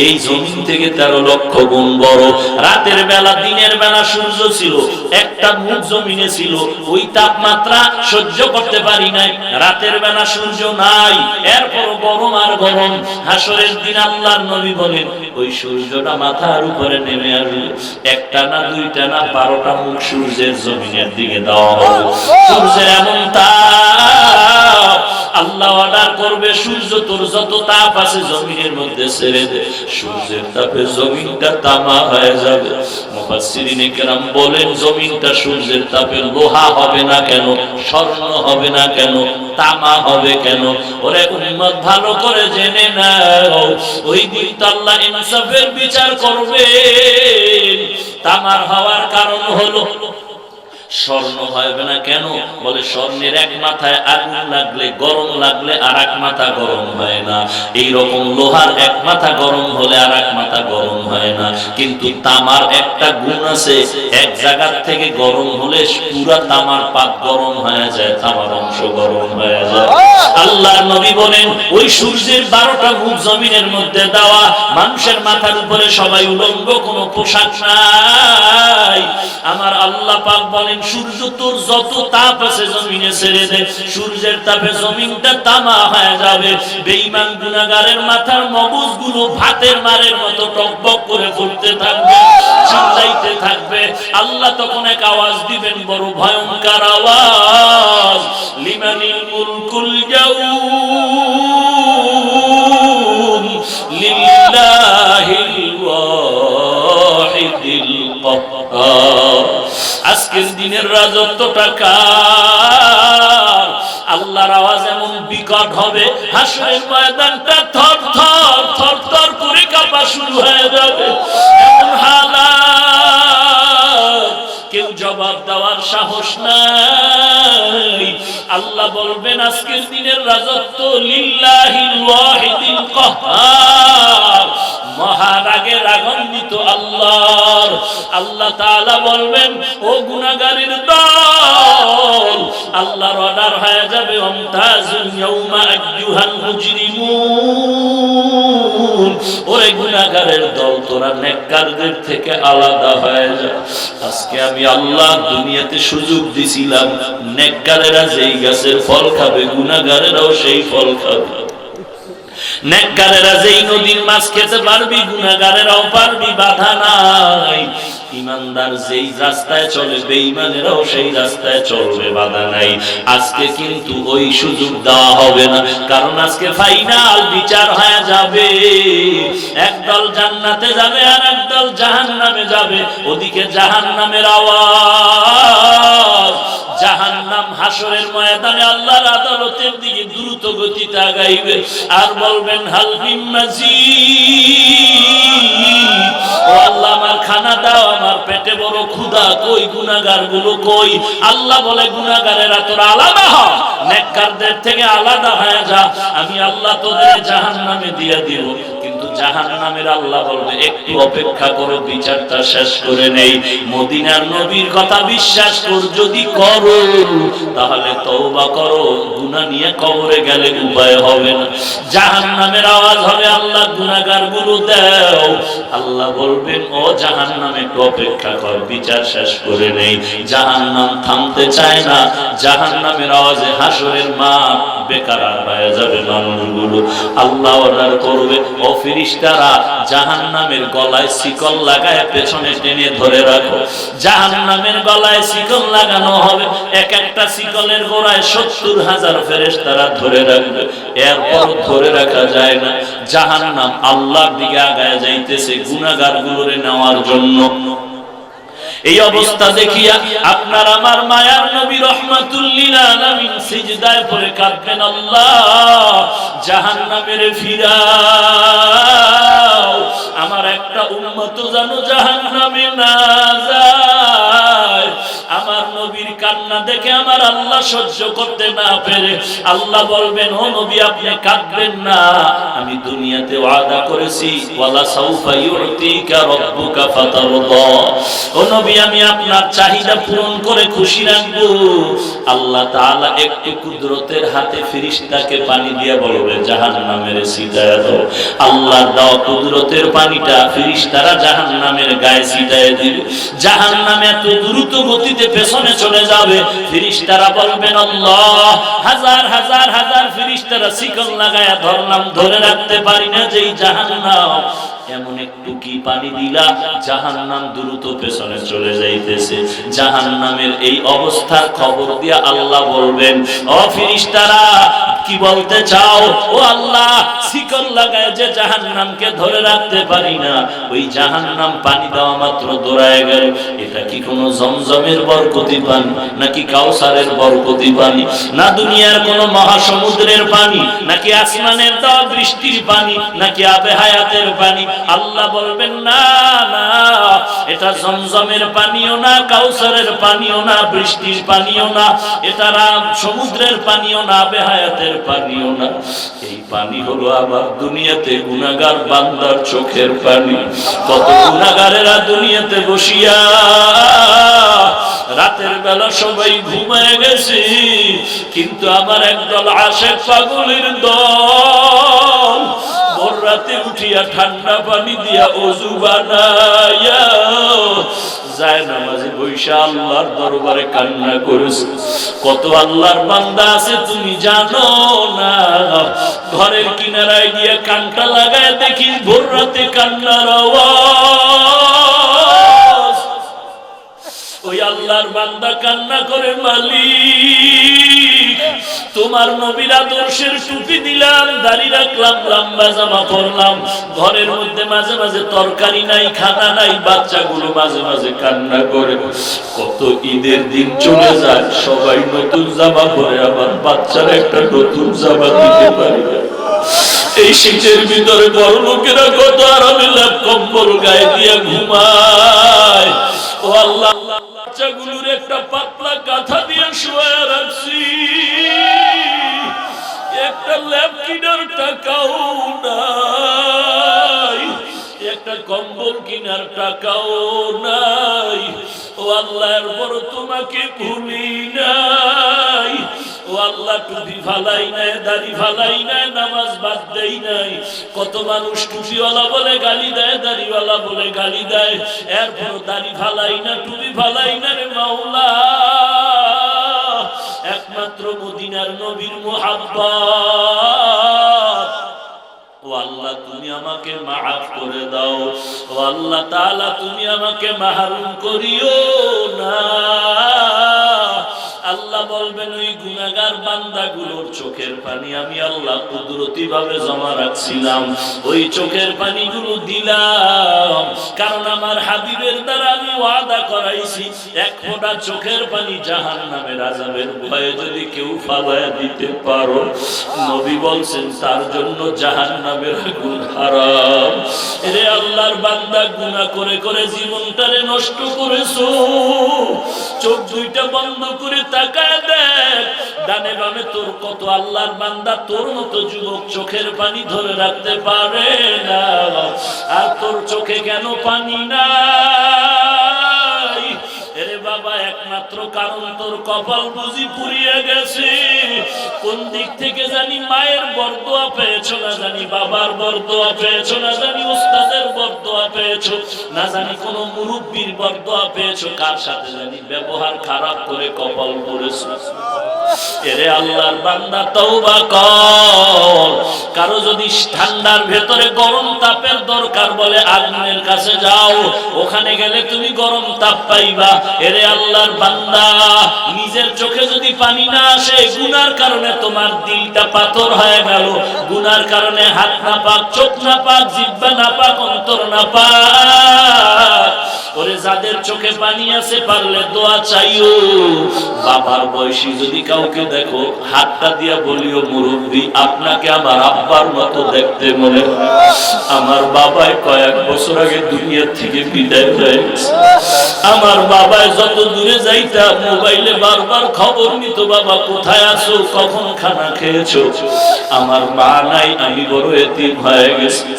এই জমিন থেকে 13 লক্ষ গুণ বড়। রাতের বেলা দিনের বেলা সূর্য ছিল, একটা মুখ জমিনে ছিল, ওই তাপমাত্রা সহ্য করতে পারি নাই। রাতের বেলা সূর্য নাই, এরপর গরম আর গরম। হাসরের দিন আল্লাহর নবী বলেন, ওই সূর্যটা মাথার উপরে নেমে আসবে, একটা না দুইটা না 12টা মুখ সূর্যের জমিনের দিকে দেওয়া হবে। সূর্যের এমন তাপ, আল্লাহ অর্ডার করবে, সূর্য তোর যত তাপ আছে জমিনের মধ্যে ছেড়ে দে। সূর্যের তাপে জমিনটা তামা হয়ে যাবে। মুফাসসিরিনে কেরাম বলেন, জমিনটা সূর্যের তাপে লোহা হবে না কেন, স্বর্ণ হবে না কেন, তামা হবে কেন? ওরে উম্মত, ভালো করে জেনে নাও, ওই দিন তো আল্লাহ ইনসাফের বিচার করবেন। তামার হওয়ার কারণ হলো, স্বর্ণ হবে না কেন? বলে স্বর্ণের এক মাথায় আগুন লাগলে, গরম লাগলে আর এক মাথা গরম হয় না। এইরকম লোহার এক মাথা গরম হলে আর এক মাথা গরম হয় না। কিন্তু তামার একটা গুণ আছে, এক জায়গার থেকে গরম হলে পুরা তামার পাত গরম হয়ে যায়, তামার অংশ গরম হয়ে যায়। আল্লাহর নবী বলেন, ওই সূর্যের 12টা মুখ জমিনের মধ্যে দেওয়া, মানুষের মাথার উপরে সবাই উলঙ্গ, কোনো পোশাক নাই। আমার আল্লাহ পাক বলেন, সূর্য তোর যত তাপ আছে জমিনে ছেড়ে দে, সূর্যের তাপে জমিনটা তামা হয়ে যাবে। বেঈমান গুনাহগারের মাথার মগজগুলো ভাতের মারের মতো টকবক করে ফুটতে থাকবে, চিল্লাইতে থাকবে। আল্লাহ তখন এক আওয়াজ দিবেন, বড় ভয়ঙ্কর আওয়াজ, লিমানিল মুলকুল ইয়াউম লিল্লাহিল ওয়াহিদিল কাহ্হার। আজকের দিনের রাজত্বটা কার? আল্লাহর আওয়াজ এমন বিকট হবে, হাসরের ময়দানটা থর থর থর থর করে কাঁপা শুরু হয়ে যাবে। এমন হালাত, কেউ জবাব দেওয়ার সাহস নাই। আল্লাহ বলবেন, আজকের দিনের রাজত্ব লিল্লাহিল ওয়াহিদিল কাহ্হার, মহারাগে রাগান্বিত আল্লাহর। আল্লাহ তাআলা বলবেন, ও গুনাহগারের দল, আল্লাহর অর্ডার হয়ে যাবে, আমতাজুল ইয়াউমা আইয়ুহাল মুজরিমুন, গুনাহগারের দল তোরা নেককারদের থেকে আলাদা হয়ে যা। আজকে আমি আল্লাহ দুনিয়াতে সুযোগ দিছিলাম, নেককারেরা যেই গাছের ফল খাবে গুনাহগারেরাও সেই ফল খাবে। নেককারেরা যেই নদীর মাছ খেতে পারবি গুনাহগারেরাও পারবি, বাধা নাই। ইমানদার যেই রাস্তায় চলে বেঈমানেরাও সেই রাস্তায় চলবে, বাধা নাই। আজকে কিন্তু ওই সুযোগ দেওয়া হবে না, কারণ আজকে ফাইনাল বিচার হয়ে যাবে। একদল জান্নাতে যাবে আর একদল জাহান্নামে যাবে। ওদিকে জাহান্নামের আওয়াজ, জাহান্নাম হাসরের ময়দানে আল্লাহর আদালতের দিকে দ্রুত গতিতে আগাইবে আর বলবেন হাল মিন মাজিদ, ও আল্লাহ আমার খানা দাও, আমার পেটে বড় ক্ষুধা, কই গুনাহগার গুলো কই? আল্লাহ বলে গুনাহগারেরা তোরা আলাদা হ, নেককারদের থেকে আলাদা হয়ে যা, আমি আল্লাহ তোদের জাহান্নামে দিয়ে দিব। কিন্তু জাহান্নামের আল্লাহ বলবে একটু অপেক্ষা করো, বিচারটা শেষ করে নেই। মদিনার নবীর কথা বিশ্বাস কর, যদি করো তাহলে তওবা করো, গুনাহ নিয়ে কবরে গেলে উপায় হবে না। জাহান্নামের আওয়াজ হবে আল্লাহ গুনাহগার গুলো দাও। আল্লাহ বলবেন ও জাহান্নাম একটু অপেক্ষা কর, বিচার শেষ করে নেই। জাহান্নাম থামতে চায় না, জাহান্নামের আওয়াজে হাসরের মাঠ বেকার হয়ে যাবে মানুষগুলো। আল্লাহ অর্ডার করবে ও ফেরেশতারা জাহান্নামের গলায় শিকল লাগায় পেছনে টেনে ধরে রাখো। জাহান্নামের গলায় শিকল লাগানো হবে, এক একটা শিকলের গোড়ায় ৭০,০০০ ফেরেশতারা ধরে রাখবে, এরপর ধরে রাখা যায় না। জাহান্নাম আল্লাহর দিকে আগায় যাইতেছে গুনাহগারগুলোরে নেওয়ার জন্য। এই অবস্থা দেখিয়া আপনার আমার মায়ার নবী রাহমাতুল লিল আলামিন সিজদায় পড়ে কাঁদবেন, আল্লাহ জাহান্নামের ফিরাও, আমার একটা উম্মত যেন জাহান্নামে না যায়। আমার নবীর কান্না দেখে আমার আল্লাহ সহ্য করতে না পেরে আল্লাহ বলবেন ও নবী আপনি কাঁদবেন না, আমি দুনিয়াতে ওয়াদা করেছি ওয়ালা সাউফা ইউতিকা রাব্বুকা ফাতারদা, ও নবী আমি আপনার চাহিদা পূরণ করে খুশি রাখবো। আল্লাহ তাআলা একটু কুদরতের হাতে ফেরেশতাকে পানি দিয়ে বলবে জাহান্নামের ছিটায় দাও। আল্লাহর দাও কুদরতের পানিটা ফেরেশতারা জাহান্নামের গায়ে ছিটায় দিবে। জাহান্নাম এত দ্রুত গতিতে পেছনে চলে যাবে, ফেরেশতারা বলবেন আল্লাহ হাজার হাজার হাজার ফেরেশতারা শিকল লাগায়া ধরলাম, ধরে রাখতে পারি না, যেই জাহান্নাম এমন একটু কি পানি দিলা জাহান্নাম দ্রুত পেছনে চলে যাইতেছে। জাহান্নামের এই অবস্থার খবর দিয়া আল্লাহ বলবেন ও ফেরেশতারা কি বলতে চাও? ও আল্লাহ শিকল লাগায় যে জাহান্নামকে ধরে রাখতে পারি না, ওই জাহান্নাম পানি দেওয়া মাত্র দৌড়ায় গেল। এটা কি কোনো জমজমের বরকতি পানি, নাকি কাউসারের বরকতি পানি, না দুনিয়ার কোনো মহাসমুদ্রের পানি, নাকি আসমানের দেওয়া বৃষ্টির পানি, নাকি আবে হায়াতের পানি? আল্লাহ বলবেন না না, এটা জমজমের পানিও না, কাউসারের পানিও না, বৃষ্টির পানিও না, এটা সমুদ্রের পানিও না, আবে হায়াতের পানিও না। এই পানি হলো আমার দুনিয়াতে গুনাহগার বান্দার চোখের পানি। কত গুনাহগারেরা দুনিয়াতে বসিয়া রাতের বেলা সবাই ঘুমায় গেছে, কিন্তু আমার একদল আশেক পাগলের দল ভোর রাতে উঠিয়া ঠান্ডা পানি দিয়া ওযু বানাইয়া যায় নামাজে বৈশা আল্লাহর দরবারে কান্না করেছে। কত আল্লাহর বান্দা আছে তুমি জানো না, ঘরের কিনারায় গিয়া কানটা লাগায় দেখি ভোর রাতে কান্নার আওয়াজ। ওই আল্লাহর বান্দা কান্না করে মালিক তোমার নবীর আদর্শের টুপি দিলাম, দাড়ি রাখলাম, লম্বা জামা পরলাম, ঘরের মধ্যে মাঝে মাঝে তরকারি নাই, খানা নাই, বাচ্চাগুলো মাঝে মাঝে কান্না করে। কত ঈদের দিন চলে যায় সবাই নতুন জামা পরে, আমার বাচ্চারা একটা নতুন জামা দিতে পারি না। এই শীতের ভিতরে বড় লোকেরা কত আরামে লেপ কম্বল গায়ে দিয়ে ঘুমায়। ও আল্লাহ বাচ্চাগুলোর একটা পাতলা কাঁথা দিয়ে শুয়ে রাখছি, একটা ল্যাপ কিনার টাকাও নাই, একটা কম্বল কিনার টাকাও নাই। ও আল্লাহর পর তোমাকে ভুলি নাই। ও ও আল্লাহ টুপি ফালাই নাই, দাড়ি ফালাই নাই, নামাজ বাদ দেই নাই। কত মানুষ টুপিওয়ালা বলে গালি দেয়, দাড়িওয়ালা বলে গালি দেয়, এরপর দাড়ি ফালাই না, টুপি ফালাই না রে মাওলা। একমাত্র মদিনার নবীর মুহাব্বত। ও আল্লাহ তুমি আমাকে মাফ করে দাও, ও আল্লাহ তাআলা তুমি আমাকে মাহরুম করিও না। আল্লাহ বলবেন ওই গুনাহগার বান্দাগুলোর চোখের পানি আমি আল্লাহ কুদরতি ভাবে জমা রাখছিলাম, ওই চোখের পানিগুলো দিলাম, কারণ আমার হাবিবের দ্বারা আমি ওয়াদা করাইছি এক ফোঁটা চোখের পানি জাহান্নামের আযাবের ভয়ে যদি কেউ ফালায়া দিতে পারো, নবী বলছেন তার জন্য জাহান্নামের আগুন হারাম। এরে আল্লাহর বান্দা গুনাহ করে করে জীবনটারে নষ্ট করেছো, চোখ দুইটা বন্ধ করে তাকায় দেখ ডানে বামে তোর কত আল্লাহর বান্দা তোর মতো যুবক চোখের পানি ধরে রাখতে পারে না, আর তোর চোখে কেন পানি নাই? এরে বাবা একমাত্র কারণ তোর কপাল বুঝি পুড়িয়ে গেছে। কোন দিক থেকে জানি মায়ের বরদোয়া পেয়েছো, না জানি বাবার বরদোয়া পেয়েছো, না জানি ওস্তাদের বরদোয়া পেয়েছো, না জানি কোন মুরব্বির বরদোয়া পেয়েছো, কার সাথে জানি ব্যবহার খারাপ করে কপাল পুড়েছো। এরে আল্লাহর বান্দা তওবা কর। কারো যদি ঠান্ডার ভেতরে গরম তাপের দরকার বলে আগুনের কাছে যাও, ওখানে গেলে তুমি গরম তাপ পাইবা। এরে আল্লাহর বান্দা নিজের চোখে যদি পানি না আসে, গুনার কারণে তোমার দিলটা পাথর হয়ে গেল, গুনার কারণে হাত না পাক, চোখ না পাক, জিহ্বা না পাক, অন্তর না পাক। ওরে যাদের চোখে পানি আছে পারলে দোয়া চাইও। বাবার বয়সী যদি কাউকে দেখো হাতটা দিয়া বলিও মুরব্বী আপনাকে আমার আব্বার মতো দেখতে মনে হয়, আমার বাবাই কয়েক বছর আগে দুনিয়ার থেকে বিদায় হয়ে গেছে। আমার বাবায় যত দূরে যাইতা মোবাইলে বারবার খবর নিত, বাবা কোথায় আছো, কখন খানা খেয়েছো। আমার মা নাই, আমি বড় এতিম হয়ে গেছি।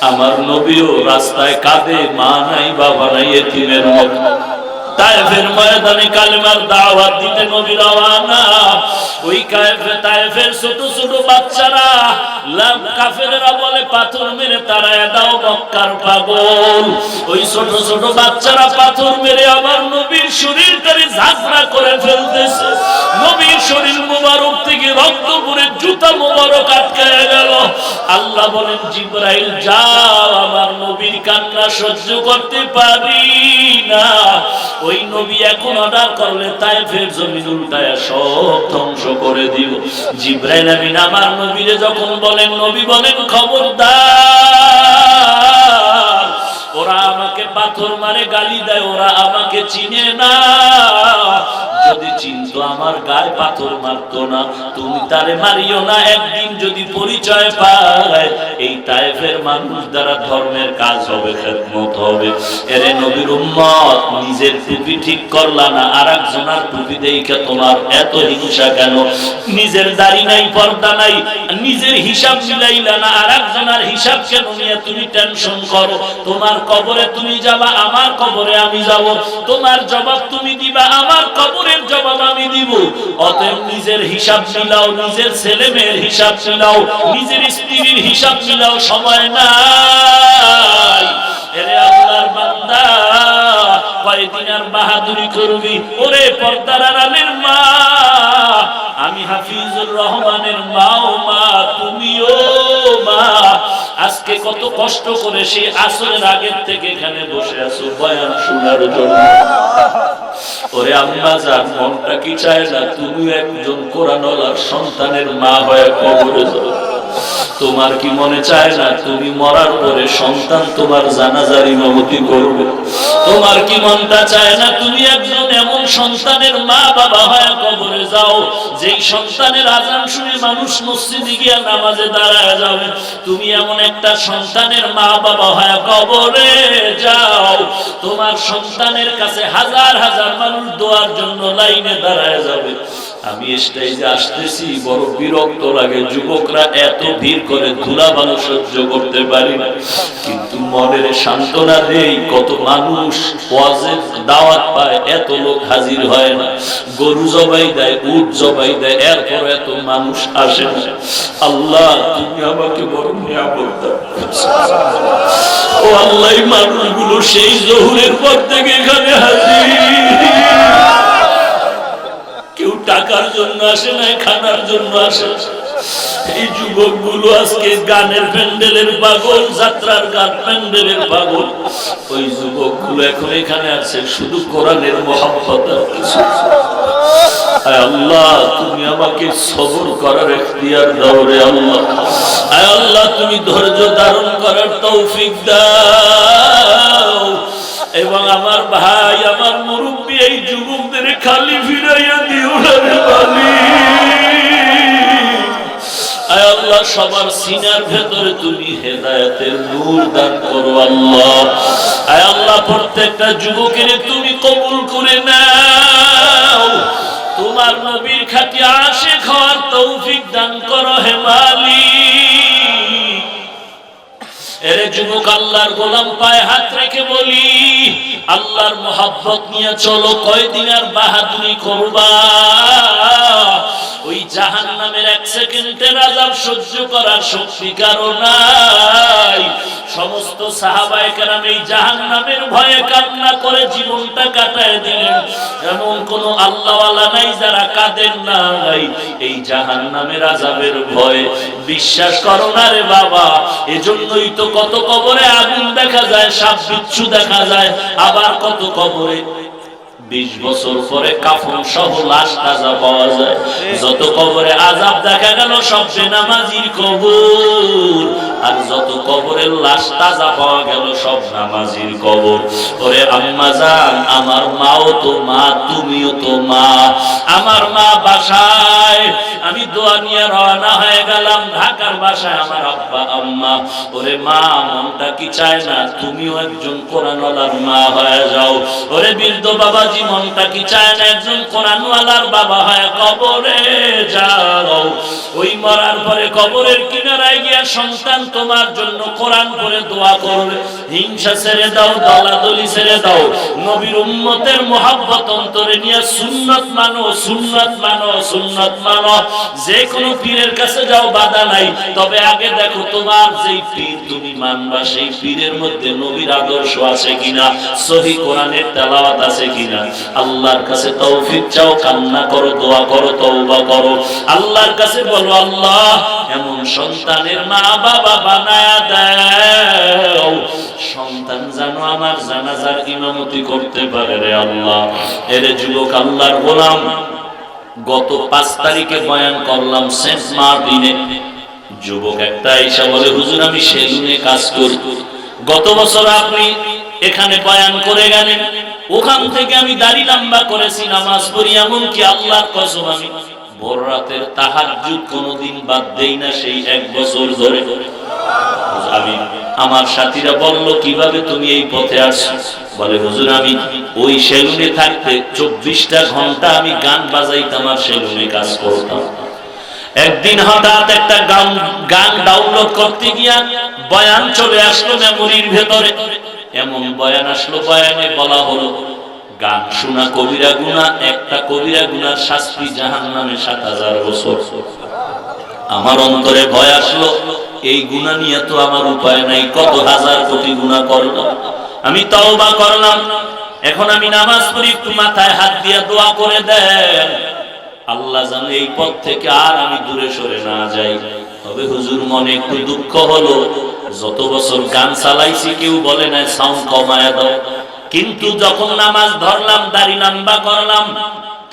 আমার নবীও রাস্তায় কাঁদে, মা নাই বাবা নাই, এতিমের মতো। তায়েফের ময়দানে কালেমার দাওয়াত দিতে নবী রওনা। ওই তায়েফের ছোট ছোট বাচ্চারা কাফেররা বলে পাথর মেরে তাড়ায় দাও মক্কার পাগল। ওই ছোট ছোট বাচ্চারা পাথর মেরে আবার নবীর শরীরটারে ঝাঁঝরা করে ফেলতেছে। নবীর শরীর মোবারক থেকে রক্ত পড়ে জুতা মোবারক আটকায় গেল। আল্লাহ বলেন জিবরাইল যাও, আমার নবীর কান্না সহ্য করতে পারি না। ওই নবী এখন অর্ডার করলে তায়েফের জমিন উল্টায়া সব ধ্বংস করে দিও। জিবরাইল আমিন আমার নবীরে যখন বলেন, নবী বলেন খবরদার, ওরা আমাকে পাথর মারে গালি দেয়, ওরা আমাকে চিনে না। যদি চিনতো আমার গায়ে পাথর মারতো না। তুমি তারে মারিও না, একদিন যদি পরিচয় পায় এই তায়েফের মানুষ দ্বারা ধর্মের কাজ হবে, খেদমত হবে। এরে নবীর উম্মত, নিজের টুপি ঠিক করলা না, আর একজনের টুপি দেখে তোমার এত হিংসা কেন? নিজের দাড়ি নাই, পর্দা নাই, নিজের হিসাব মিলাইলা না, আর একজনের হিসাব কেন নিয়ে তুমি টেনশন করো? তোমার কবরে তুমি যাবা, আমার কবরে আমি যাব। তোমার জবাব তুমি দিবা, আমার কবরের জবাব আমি দিব। অতএব নিজের হিসাব মিলাও, নিজের ছেলে মেয়ের হিসাব মিলাও, নিজের স্ত্রীর হিসাব মিলাও, সময় নাই। এরে আল্লাহর বান্দা, কয়দিন আর বাহাদুরি করবি? ওরে পর্দার আড়ালের মা, আমি হাফিজুর রহমানের মাও মা, তুমিও মা। আজকে কত কষ্ট করে সেই আসরের আগের থেকে এখানে বসে আছো বয়ান শোনার জন্য। ওরে আম্মা জান, মনটা কি চায় না তুমি একজন কোরআনওয়ালার সন্তানের মা হয়ে কবরে যাও? তোমার কি মনে চায় না তুমি মরার পরে সন্তান তোমার জানাজার ইমামতি করবে? তোমার কি মনটা চায় না তুমি একজন এমন সন্তানের মা বাবা হয়ে কবরে যাও, যেই সন্তানের আজান শুনে মানুষ মসজিদে গিয়ে নামাজে দাঁড়ায় যাবে? তুমি এমন একটা সন্তানের মা বাবা হয়ে কবরে যাও, তোমার সন্তানের কাছে হাজার হাজার মানুষ দোয়ার জন্য লাইনে দাঁড়ায় যাবে। আমি স্টেজে আসতেছি, বড় বিরক্ত লাগে, যুবকরা এত ভিড় করে ধুলা ভালো সহ্য করতে পারি না, কিন্তু মনের সান্ত্বনা দেই, কত মানুষ ওয়াজের দাওয়াত পায়, এত লোক হাজির হয় না, গরু জবাই দেয়, উট জবাই দেয়, এরপর এত মানুষ আসে না। আল্লাহ তুমি আমাকে বড় নিয়ামত দাও। ও আল্লাহ, এই মানুষগুলো সেই জোহরের পর থেকে এখানে হাজির, কেউ টাকার জন্য আসে না, খানার জন্য আসে। এই যুবকগুলো আজকে গানের প্যান্ডেলের পাগল, যাত্রার গান প্যান্ডেলের পাগল। ওই যুবকগুলো এখন এখানে আছে শুধু কোরআনের মহব্বত আর কিছু। আয় আল্লাহ তুমি আমাকে সবর করার ইখতিয়ার দাও রে আল্লাহ। আয় আল্লাহ তুমি ধৈর্য ধারণ করার তৌফিক দাও। এবং আমার ভাই, আমার মুরব্বী এই যুবকদের খালি ফিরাইয়া দিও না রে মালিক। আয় আল্লাহ সবার সিনার ভেতরে তুমি হেদায়েতের নূর দান করো আল্লাহ। আয় আল্লাহ প্রত্যেকটা যুবকের তুমি কবুল করে নাও, তোমার নবীর খাঁটি আশিক হওয়ার তৌফিক দান করো হে মালিক। এরে যুবক, আল্লাহর গোলাম পায়ে হাত রেখে বলি, আল্লাহর মোহাব্বত নিয়ে চলো। কয়দিন আর বাহাদুরি করবা? ওই জাহান্নামের এক সেকেন্ডের আযাব সহ্য করার শক্তি কারো নাই। সমস্ত সাহাবায়ে কেরাম এই জাহান্নামের ভয়ে কান্না করে জীবনটা কাটায় দিলেন। এমন কোন আল্লাহওয়ালা নাই যারা কাঁদেন নাই এই জাহান্নামের আযাবের ভয়ে। বিশ্বাস করো না রে বাবা, এজন্যই তো কত কবরে আগুন দেখা যায়, সাপ বিচ্ছু দেখা যায়, আবার কত কবরে 20 বছর পরে কাফন সহ লাশ তাজা পাওয়া যায়। যত কবরে আযাব দেখা গেল সব বেনামাজির কবর, আর যত কবরের লাশ তাজা পাওয়া গেল সব নামাজির কবর। ওরে আম্মা জান, আমার মাও তো মা, তুমিও তো মা। আমার মা বাসায়, আমি দোয়া নিয়ে রওনা হয়ে গেলাম ঢাকার বাসায়, আমার আব্বা আম্মা। ওরে মা, মনটা কি চায় না তুমিও একজন কোরআনওয়ালার মা হয়ে যাও? ওরে বৃদ্ধ বাবাজি, মনটা কি চায় না একজন কোরআনওয়ালার বাবা হয়ে কবরে যাও? ওই মরার পরে কবরের কিনারায় গিয়া সন্তান তোমার জন্য কোরআন পড়ে দোয়া করবে। হিংসা ছেড়ে দাও, দলাদলি ছেড়ে দাও, নবীর উম্মতের মোহাব্বত অন্তরে নিয়ে সুন্নাত মানো, সুন্নাত মানো, সুন্নাত মানো। যে কোনো পীরের কাছে যাও, বাধা নাই, তবে আগে দেখো তোমার যেই পীর তুমি মানবা সেই পীরের মধ্যে নবীর আদর্শ আছে কিনা, সহিহ কোরআনের তেলাওয়াত আছে কিনা। আল্লাহর কাছে তৌফিক চাও, কান্না করো, দোয়া করো, তওবা করো। আল্লাহর কাছে বলো, আল্লাহ এমন সন্তানের মা বাবা বানায়া দাও, সন্তান যেন আমার জানাজার ইমামতি করতে পারে রে আল্লাহ। এরে যুবক, আল্লাহর গোলাম, গত 5 তারিখে বয়ান করলাম সেন্ট মার্টিনে। যুবক একটা আইসা বলে, হুজুর আমি সেলুনে কাজ করি, গত বছর আপনি এখানে বয়ান করে গেলেন, ওখান থেকে আমি দাড়ি লম্বা করেছি, নামাজ পড়ি, এমনকি আল্লাহর কসম আমি ভোর রাতের তাহাজ্জুদ কোনোদিন বাদ দেই না সেই 1 বছর ধরে। আমি, আমার সাথীরা বলল, কিভাবে তুমি এই পথে আসছো? বলে, হুজুর আমি ওই সেলুনে থাকতে 24টা ঘন্টা আমি গান বাজাইতাম আর সেলুনে কাজ করতাম। একদিন হঠাৎ একটা গান ডাউনলোড করতে গিয়া বয়ান চলে আসলো মেমোরির ভেতরে। এমন বয়ান আসলো, বয়ানে বলা হলো গান শোনা কবিরা গুনাহ, একটা কবিরা গুনার শাস্তি জাহান্নামে 7000 বছর। আমার অন্তরে ভয় আসলো, এই গুনাহ নিয়ে তো আমার উপায় নাই, কত হাজার কোটি গুনাহ করলাম। আমি তওবা করলাম, এখন আমি নামাজ পড়ি, একটু মাথায় হাত দিয়ে দোয়া করে দেন, আল্লাহ যেন এই পথ থেকে আর আমি দূরে সরে না যাই। তবে হুজুর মনে একটু দুঃখ হলো, যত বছর গান চালাইছি কেউ বলে না সাউন্ড কমায়া দাও, কিন্তু যখন নামাজ ধরলাম, দাড়ি লম্বা করলাম,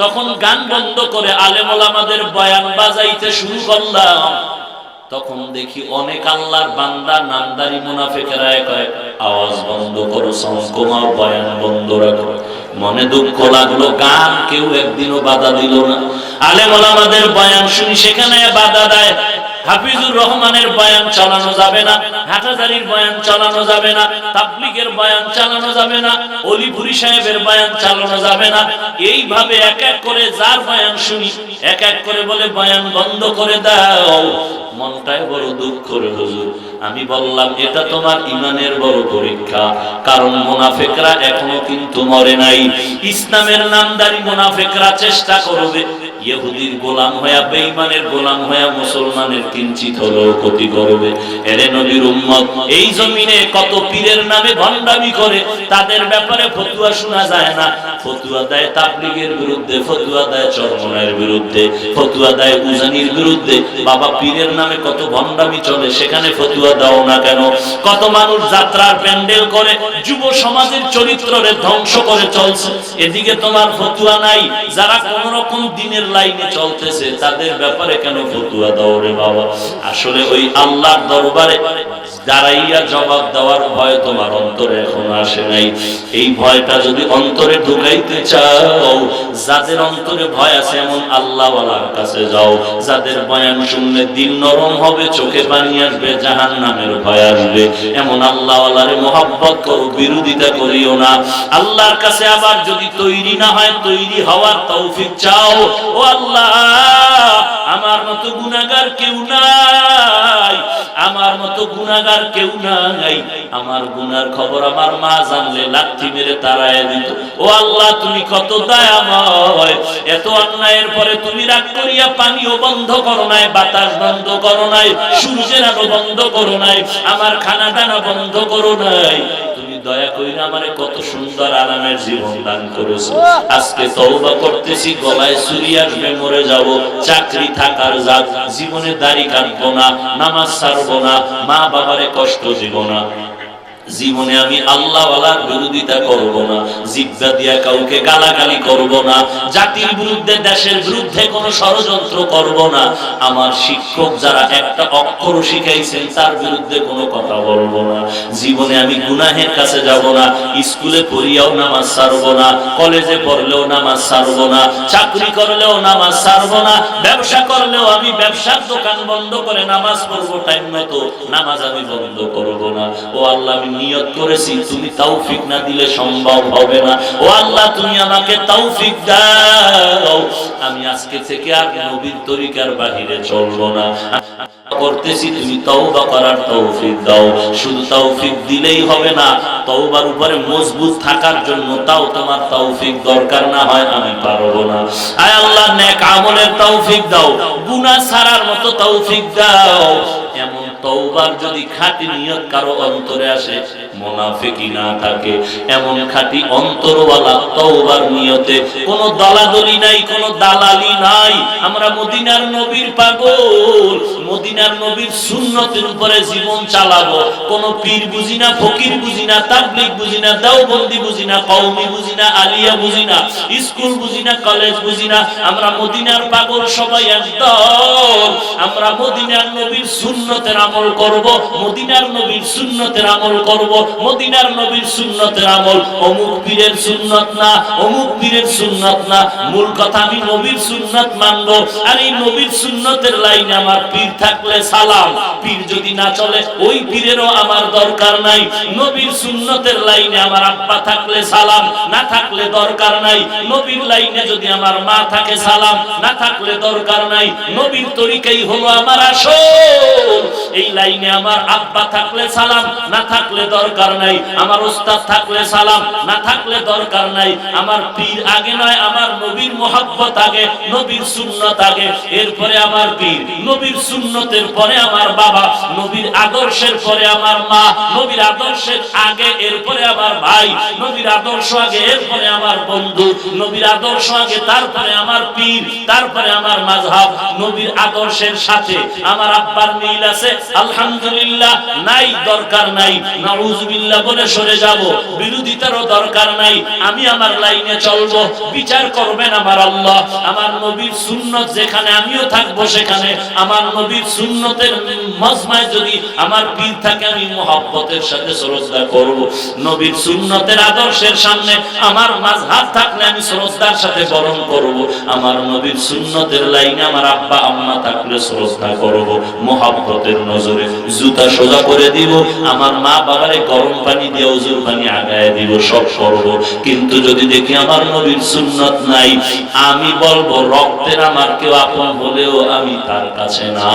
তখন গান বন্ধ করে আলেম ওলামাদের বয়ান বাজাইতে শুরু করলাম। তখন দেখি অনেক আল্লাহর বান্দা নামদারি মুনাফিকেরা কয়, আওয়াজ বন্ধ করো, সাউন্ড কমাও, বয়ান বন্ধ রাখো। মনে দুঃখ লাগলো, গান কেউ একদিনও বাধা দিল না। আলেম ওলামাদের বয়ান শুনি, সেখানে বাধা দেয়। হাফিজুর রহমানের বয়ান চালানো যাবে না, হাটাজারির বয়ান চালানো যাবে না, তাবলীগের বয়ান চালানো যাবে না, অলিপুরি সাহেবের বয়ান চালানো যাবে না। এইভাবে এক এক করে যার বয়ান শুনি এক এক করে বলে বয়ান বন্ধ করে দাও। মনটাই বড় দুঃখ করে হুজুর, আমি বললাম এটা তোমার ইমানের বড় পরীক্ষা, কারণ মুনাফিকরা এখনো কিন্তু মরে নাই। ইসলামের নামদারি মুনাফিকরা চেষ্টা করবে ইহুদির গোলাম হয়ে, বেঈমানের গোলাম হয়ে মুসলমানের কিঞ্চিত হলেও ক্ষতি করবে। এরে নবীর উম্মত, এই জমিনে কত পীরের নামে ভণ্ডামি করে, তাদের ব্যাপারে ফতোয়া শোনা যায় না। ফতোয়া দেয় তাবলীগের বিরুদ্ধে, ফতোয়া দেয় চরমনায়ের বিরুদ্ধে, ফতোয়া দেয় উজানির বিরুদ্ধে। বাবা পীরের নামে কত ভণ্ডামি চলে, সেখানে ফতোয়া দাও না কেন? কত মানুষ যাত্রার প্যান্ডেল করে যুব সমাজের চরিত্ররে ধ্বংস করে চলছে, এদিকে তোমার ফতোয়া নাই। যারা কোন রকম দিনের লাইনে চলতেছে তাদের ব্যাপারে কেন ফতোয়া দাও রে বাবা? আসলে ওই আল্লাহর দরবারে দাঁড়াইয়া জবাব দেওয়ার ভয় তোমার অন্তরে এখনো আসে নাই। এই ভয়টা যদি অন্তরে ঢুকাইতে চাও, যাদের অন্তরে ভয় আছে এমন আল্লাহওয়ালার কাছে যাও। যাদের বয়ান শুনলে দিল নরম হবে, চোখে পানি আসবে, জাহান্নামের ভয় আসবে, এমন আল্লাহওয়ালারে মহব্বত করো, বিরোধিতা করিও না। আল্লাহর কাছে আবার যদি তৈরি না হয়, তৈরি হওয়ার তৌফিক চাও। ও আল্লাহ, আমার মতো গুনাহগার কেউ নাই, আমার মতো গুনাহগার কেউ নাই। আমার গুনার খবর আমার মা জানলে লাঠি মেরে তাড়ায় দিত। ও আল্লাহ, তুমি কত দয়াময়। এত অন্যায়ের পরে তুমি রাগ করিয়া পানিও বন্ধ করো নাই, বাতাস বন্ধ করো নাই, সূর্যের আলো বন্ধ করো নাই, আমার খানা দানা বন্ধ করো নাই। দয়া কইরা আমারে কত সুন্দর আরামের জীবন দান করেছো। আজকে তওবা করতেছি, গলায় ছুরি আসবে, মরে যাব, চাকরি থাকার জাত, জীবনে দাড়ি কাটবো না, নামাজ ছাড়বো না, মা বাবারে কষ্ট দিব না, জীবনে আমি আল্লাহওয়ালার বিরোধিতা করব না, জিহ্বা দিয়া কাউকে গালাগালি করব না, জাতির বিরুদ্ধে দেশের বিরুদ্ধে কোনো ষড়যন্ত্র করব না, আমার শিক্ষক যারা একটা অক্ষর শিখাইছেন তার বিরুদ্ধে কোনো কথা বলবো না, জীবনে আমি গুনাহের কাছে যাব না, স্কুলে পড়িয়াও নামাজ ছাড়ব না, কলেজে পড়লেও নামাজ ছাড়ব না, চাকরি করলেও নামাজ ছাড়ব না, ব্যবসা করলেও আমি ব্যবসার দোকান বন্ধ করে নামাজ পড়বো টাইম মতো, নামাজ আমি বন্ধ করব না। ও আল্লাহ, আমি নিয়ত করেছি, তুমি তৌফিক না দিলে সম্ভব হবে না। ও আল্লাহ, তুমি আমাকে তৌফিক দাও, আমি আজকে থেকে আর নবীর তরিকার বাহিরে চলবো না। করতেছি, তুমি তওবা করার তৌফিক দাও। শুধু তৌফিক দিলেই হবে না, তওবার উপরে মজবুত থাকার জন্য তাও তোমার তৌফিক দরকার না হয় আমি পারবো না। আয় আল্লাহ, নেক আমলের তৌফিক দাও, গুনাহ ছাড়ার মতো তৌফিক দাও। এমন তওবার যদি খাঁটি নিয়ত কারো অন্তরে আসে, মুনাফিকি না থাকে, এমন খাঁটি অন্তরওয়ালা তওবার নিয়তে কোনো দলাদলি নাই, কোনো দালালি নাই। আমরা মদিনার নবীর পাগল, মদিনার নবীর সুন্নতের উপরে জীবন চালাবো। কোনো পীর বুঝি না, ফকির বুঝি না, তাবলীগ বুঝি না, দেওবন্দি বুঝি না, কওমি বুঝি না, আলিয়া বুঝি না, স্কুল বুঝি না, কলেজ বুঝি না। আমরা মদিনার পাগল, সবাই একদল। আমরা মদিনার নবীর সুন্নতের আমল করব, মদিনার নবীর সুন্নতের আমল করব, মদিনার নবীর সুন্নতের আমল। অমুক পীরের সুন্নত না, অমুক পীরের সুন্নত না, মূল কথা আমি নবীর সুন্নত মানবো। আর এই নবীর সুন্নতের লাইনে আমার পীর থাকলে সালাম, পীর যদি না চলে ওই পীরেরও আমার দরকার নাই। নবীর সুন্নতের লাইনে আমার আব্বা থাকলে সালাম, না থাকলে দরকার নাই। নবীর লাইনে যদি আমার মা থাকে সালাম, না থাকলে দরকার নাই। নবীর তরিকাই হলো আমার আসল। এই লাইনে আমার আব্বা থাকলে সালাম, না থাকলে দরকার নাই। আমার উস্তাদ থাকলে সালাম, না থাকলে দরকার নাই। আমার পীর আগে নয়, আমার নবীর মোহাব্বত আগে, নবীর সুন্নত আগে, এরপরে আমার পীর। নবীর সুন্নতের পরে আমার বাবা, নবীর আদর্শের পরে আমার মা, নবীর আদর্শের আগে এরপরে আমার ভাই, নবীর আদর্শ আগে এরপরে আমার বন্ধু, নবীর আদর্শ আগে তারপরে আমার পীর, তারপরে আমার মাযহাব। নবীর আদর্শের সাথে আমার আব্বার মিল আছে, আলহামদুলিল্লাহ। নাই, দরকার নাই, নাউযুবিল্লাহ বলে সরে যাব, বিরোধিতারও দরকার নাই। আমি আমার লাইনে চলবো, বিচার করবেন আমার আল্লাহ। আমার নবীর সুন্নত যেখানে, আমিও থাকবো সেখানে। আমার নবীর নবীর সুন্নতের মজমায় যদি আমার পীর থাকে আমি মুহাব্বতের সাথে শ্রদ্ধা করব। নবীর সুন্নতের আদর্শের সামনে আমার মাযহাব থাকলে আমি শ্রদ্ধার সাথে বরণ করব। আমার নবীর সুন্নতের লাইনে আমার আব্বা আম্মা থাকলে শ্রদ্ধা করব, মুহাব্বতের নজরে জুতা সোজা করে দিব, আমার মা বাবারে গরম পানি দিয়ে ওজুর পানি আগায় দিব, সব করব। কিন্তু যদি দেখি আমার নবীর সুন্নত নাই, আমি বলবো রক্তের আমার কেউ আপন হলেও আমি তার কাছে না।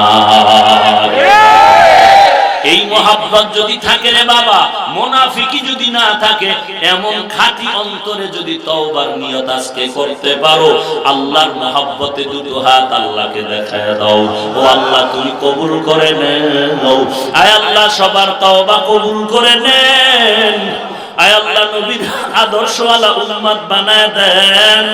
এই মোহাব্বত যদি থাকে রে বাবা, মুনাফিকি যদি না থাকে, এমন খাঁটি অন্তরে যদি তওবার নিয়ত আজকে করতে পারো, আল্লাহর মোহাব্বতে দুটো হাত আল্লাহকে দেখায় দাও, ও আল্লাহ তুমি কবুল করে নেও। আয় আল্লাহ সবার তওবা কবুল করে নেন। আয় আল্লাহ নবীর আদর্শওয়ালা উম্মত বানায় দেন।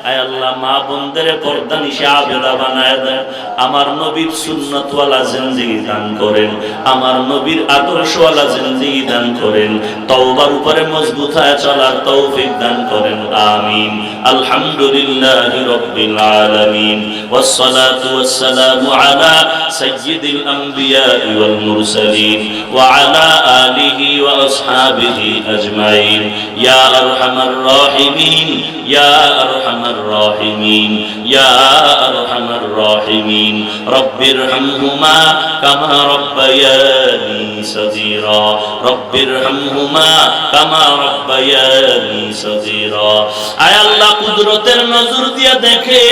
আয় আল্লাহ মা বোনদের পর্দা নিশা আবেদা বানায় দেন। আমার নবীর সুন্নতওয়ালা জিন্দেগি দান করেন, আমার নবীর আদর্শওয়ালা জিন্দেগি দান করেন, তওবার উপরে মজবুত হয়ে চলার তৌফিক দান করেন। আমিন। আলহামদুলিল্লাহি রাব্বিল আলামিন ওয়াস সালাতু ওয়াস সালামু আলা সাইয়্যিদিল আমবিয়া ওয়াল মুরসালিন ওয়া আলা আলিহি ওয়া আসহাবিহি আজমাইন। ইয়া আরহামার রাহিমিন, ইয়া আরহামার الراحمين يا أرحم الراحمين رب ارحمهما كما ربياني صغيرا رب ارحمهما كما ربياني صغيرا। আয় আল্লাহ কুদরতের নজর দিয়ে দেখে